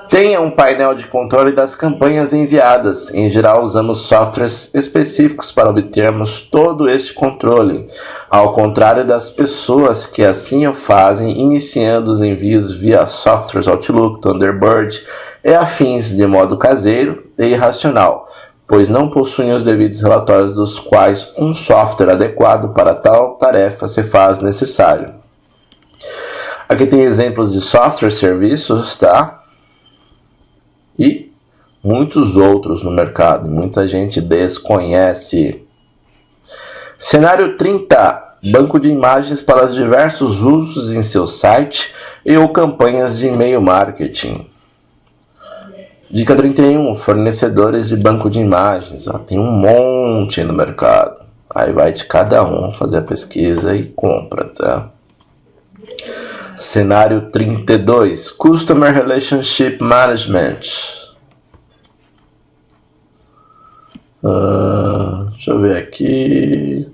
Tenha um painel de controle das campanhas enviadas. Em geral, usamos softwares específicos para obtermos todo este controle, ao contrário das pessoas que assim o fazem, iniciando os envios via softwares Outlook, Thunderbird e afins de modo caseiro e irracional, pois não possuem os devidos relatórios dos quais um software adequado para tal tarefa se faz necessário. Aqui tem exemplos de software serviços, tá? E muitos outros no mercado, muita gente desconhece. Cenário 30. Banco de imagens para os diversos usos em seu site e ou campanhas de e-mail marketing. Dica 31. Fornecedores de banco de imagens. Tem um monte no mercado. Aí vai de cada um fazer a pesquisa e compra, tá? Cenário 32. Customer Relationship Management. Deixa eu ver aqui.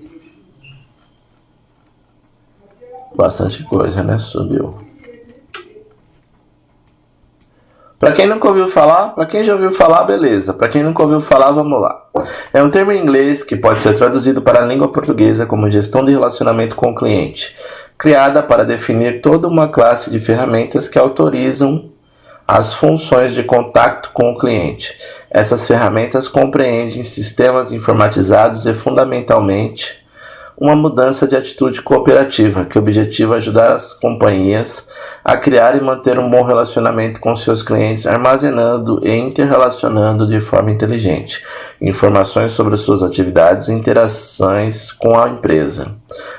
Bastante coisa, né? Subiu. Para quem nunca ouviu falar, para quem já ouviu falar, beleza. Para quem nunca ouviu falar, vamos lá. É um termo em inglês que pode ser traduzido para a língua portuguesa como gestão de relacionamento com o cliente, criada para definir toda uma classe de ferramentas que autorizam as funções de contato com o cliente. Essas ferramentas compreendem sistemas informatizados e, fundamentalmente, uma mudança de atitude cooperativa, que objetiva ajudar as companhias a criar e manter um bom relacionamento com seus clientes, armazenando e interrelacionando de forma inteligente informações sobre suas atividades e interações com a empresa.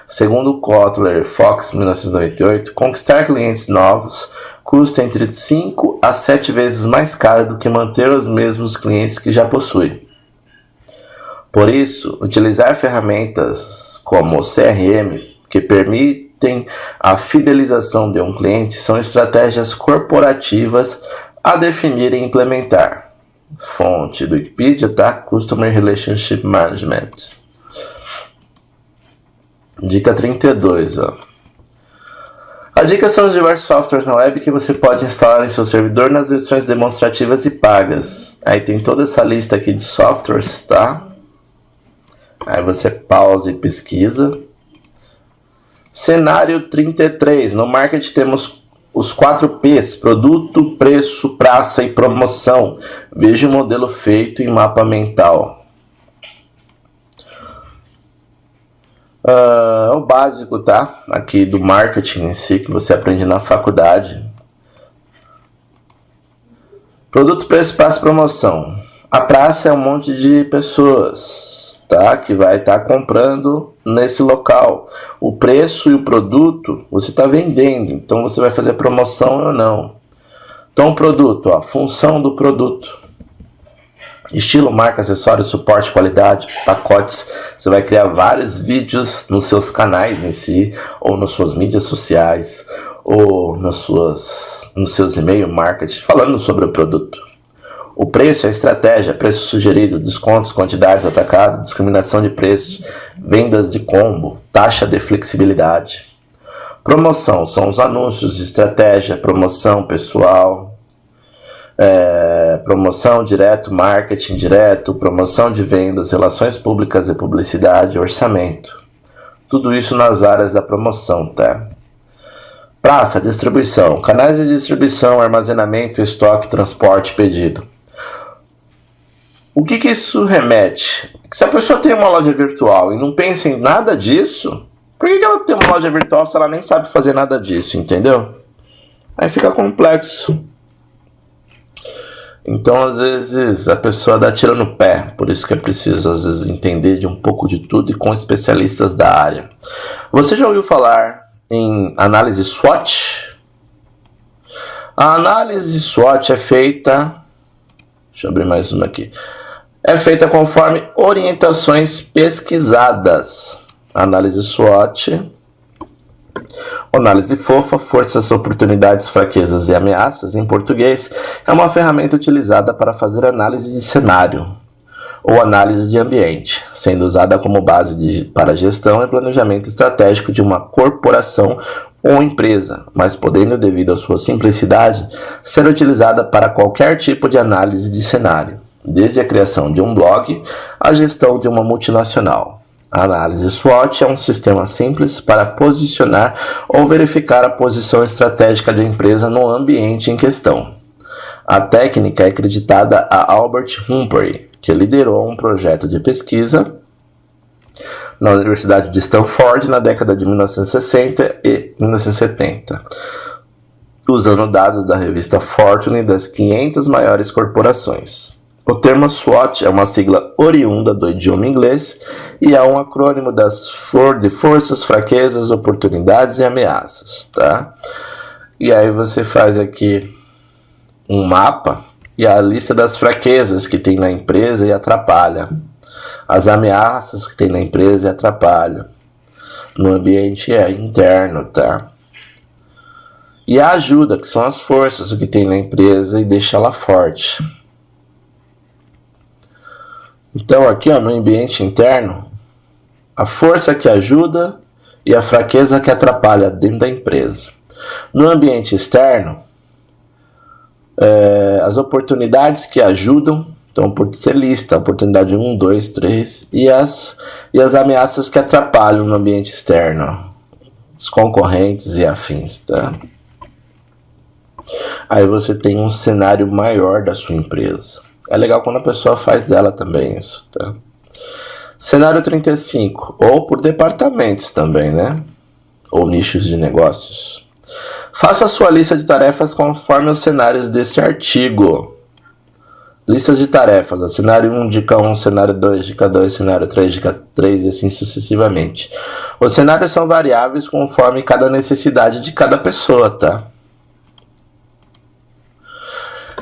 Segundo Kotler e Fox, 1998, conquistar clientes novos custa entre 5 a 7 vezes mais caro do que manter os mesmos clientes que já possui. Por isso, utilizar ferramentas como o CRM, que permitem a fidelização de um cliente, são estratégias corporativas a definir e implementar. Fonte do Wikipedia, tá? Customer Relationship Management. Dica 32, ó. A dica são os diversos softwares na web que você pode instalar em seu servidor nas versões demonstrativas e pagas. Aí tem toda essa lista aqui de softwares, tá? Aí você pausa e pesquisa. Cenário 33. No marketing temos os 4 P's: produto, preço, praça e promoção. Veja o modelo feito em mapa mental. O básico, tá? Aqui do marketing em si, que você aprende na faculdade. Produto, preço, praça e promoção. A praça é um monte de pessoas, tá? Que vai estar comprando nesse local. O preço e o produto você está vendendo, então você vai fazer promoção ou não. Então, o produto, ó, função do produto. Estilo, marca, acessório, suporte, qualidade, pacotes. Você vai criar vários vídeos nos seus canais em si, ou nas suas mídias sociais, ou nos seus e-mail marketing, falando sobre o produto. O preço é estratégia, preço sugerido, descontos, quantidades, atacado, discriminação de preço, vendas de combo, taxa de flexibilidade. Promoção são os anúncios, estratégia, promoção pessoal, promoção direto, marketing direto, promoção de vendas, relações públicas e publicidade, orçamento. Tudo isso nas áreas da promoção, tá? Praça, distribuição, canais de distribuição, armazenamento, estoque, transporte, pedido. O que isso remete? Se a pessoa tem uma loja virtual e não pensa em nada disso, por que ela tem uma loja virtual se ela nem sabe fazer nada disso, entendeu? Aí fica complexo. Então, às vezes, a pessoa dá tiro no pé. Por isso que é preciso, às vezes, entender de um pouco de tudo e com especialistas da área. Você já ouviu falar em análise SWOT? A análise SWOT é feita... Deixa eu abrir mais uma aqui. É feita conforme orientações pesquisadas. Análise SWOT, análise fofa, forças, oportunidades, fraquezas e ameaças, em português, é uma ferramenta utilizada para fazer análise de cenário ou análise de ambiente, sendo usada como base para gestão e planejamento estratégico de uma corporação ou empresa, mas podendo, devido à sua simplicidade, ser utilizada para qualquer tipo de análise de cenário, desde a criação de um blog à gestão de uma multinacional. A análise SWOT é um sistema simples para posicionar ou verificar a posição estratégica da empresa no ambiente em questão. A técnica é acreditada a Albert Humphrey, que liderou um projeto de pesquisa na Universidade de Stanford na década de 1960 e 1970, usando dados da revista Fortune das 500 maiores corporações. O termo SWOT é uma sigla oriunda do idioma inglês e é um acrônimo de forças, fraquezas, oportunidades e ameaças, tá? E aí você faz aqui um mapa e a lista das fraquezas que tem na empresa e atrapalha, as ameaças que tem na empresa e atrapalha, no ambiente interno, tá? E a ajuda, que são as forças que tem na empresa e deixa ela forte. Então aqui, ó, no ambiente interno, a força que ajuda e a fraqueza que atrapalha dentro da empresa. No ambiente externo, as oportunidades que ajudam, então por ser lista, oportunidade 1, 2, 3, e as ameaças que atrapalham no ambiente externo, os concorrentes e afins, tá? Aí você tem um cenário maior da sua empresa. É legal quando a pessoa faz dela também isso, tá? Cenário 35, ou por departamentos também, né? Ou nichos de negócios. Faça a sua lista de tarefas conforme os cenários desse artigo. Listas de tarefas, ó, cenário 1, dica 1, cenário 2, dica 2, cenário 3, dica 3 e assim sucessivamente. Os cenários são variáveis conforme cada necessidade de cada pessoa, tá?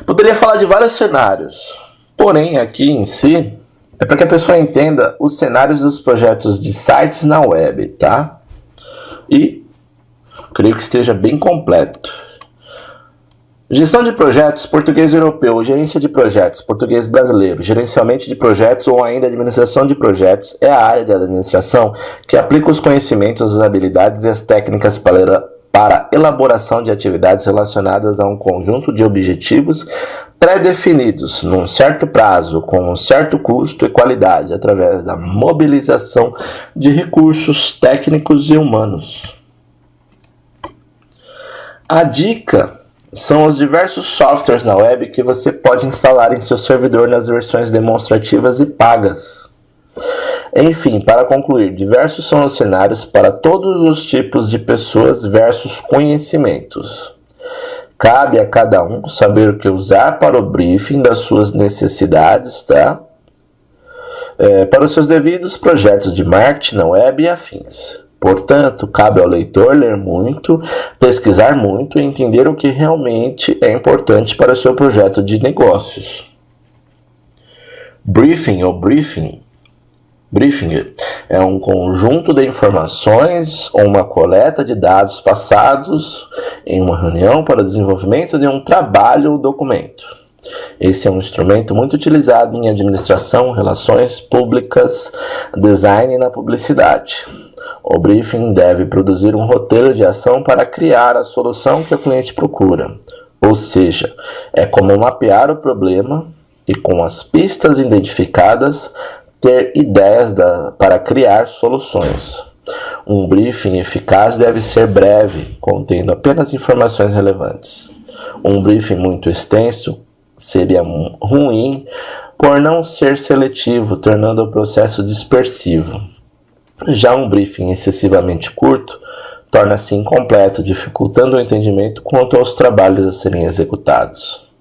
Poderia falar de vários cenários, porém aqui em si é para que a pessoa entenda os cenários dos projetos de sites na web, tá? E creio que esteja bem completo. Gestão de projetos, português europeu, gerência de projetos, português brasileiro, gerenciamento de projetos ou ainda administração de projetos é a área da administração que aplica os conhecimentos, as habilidades e as técnicas para elaboração de atividades relacionadas a um conjunto de objetivos pré-definidos num certo prazo, com um certo custo e qualidade, através da mobilização de recursos técnicos e humanos. A dica são os diversos softwares na web que você pode instalar em seu servidor nas versões demonstrativas e pagas. Enfim, para concluir, diversos são os cenários para todos os tipos de pessoas versus conhecimentos. Cabe a cada um saber o que usar para o briefing das suas necessidades, tá? Para os seus devidos projetos de marketing na web e afins. Portanto, cabe ao leitor ler muito, pesquisar muito e entender o que realmente é importante para o seu projeto de negócios. Briefing ou briefing. Briefing é um conjunto de informações ou uma coleta de dados passados em uma reunião para o desenvolvimento de um trabalho ou documento. Esse é um instrumento muito utilizado em administração, relações públicas, design e na publicidade. O briefing deve produzir um roteiro de ação para criar a solução que o cliente procura. Ou seja, é como mapear o problema e, com as pistas identificadas, ter ideias para criar soluções. Um briefing eficaz deve ser breve, contendo apenas informações relevantes. Um briefing muito extenso seria ruim por não ser seletivo, tornando o processo dispersivo. Já um briefing excessivamente curto torna-se incompleto, dificultando o entendimento quanto aos trabalhos a serem executados.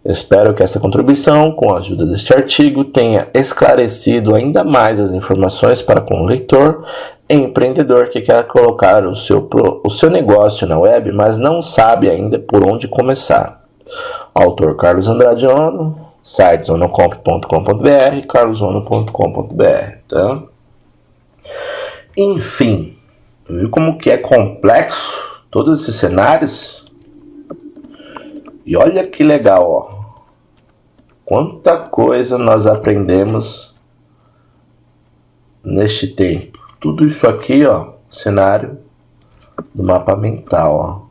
Espero que essa contribuição, com a ajuda deste artigo, tenha esclarecido ainda mais as informações para com o leitor e empreendedor que quer colocar o seu negócio na web, mas não sabe ainda por onde começar. Autor Carlos Andrade Ono, site zonocomp.com.br, carlosono.com.br, tá? Enfim, viu como que é complexo todos esses cenários? E olha que legal, ó. Quanta coisa nós aprendemos neste tempo. Tudo isso aqui, ó, cenário do mapa mental, ó.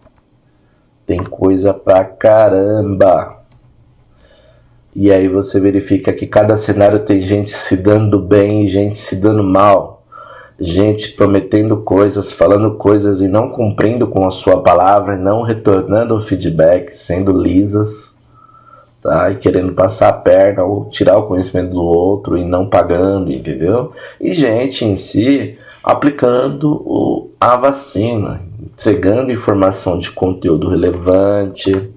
Tem coisa pra caramba. E aí você verifica que cada cenário tem gente se dando bem e gente se dando mal. Gente prometendo coisas, falando coisas e não cumprindo com a sua palavra, não retornando o feedback, sendo lisas, tá? E querendo passar a perna ou tirar o conhecimento do outro e não pagando, entendeu? E gente em si aplicando a vacina, entregando informação de conteúdo relevante,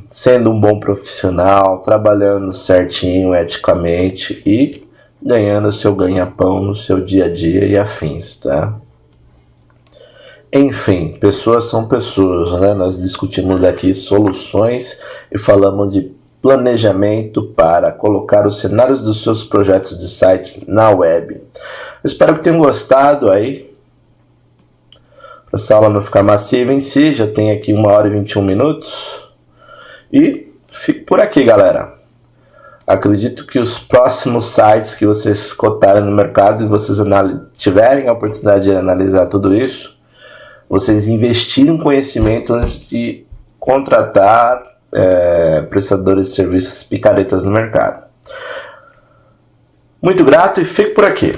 sendo um bom profissional, trabalhando certinho, eticamente e ganhando seu ganha-pão no seu dia a dia e afins, tá? Enfim, pessoas são pessoas, né? Nós discutimos aqui soluções e falamos de planejamento para colocar os cenários dos seus projetos de sites na web. Espero que tenham gostado aí. Para essa aula não ficar massiva em si, já tem aqui 1h e 21 minutos. E fico por aqui, galera. Acredito que os próximos sites que vocês cotarem no mercado e vocês tiverem a oportunidade de analisar tudo isso, vocês investirem conhecimento antes de contratar prestadores de serviços picaretas no mercado. Muito grato e fico por aqui.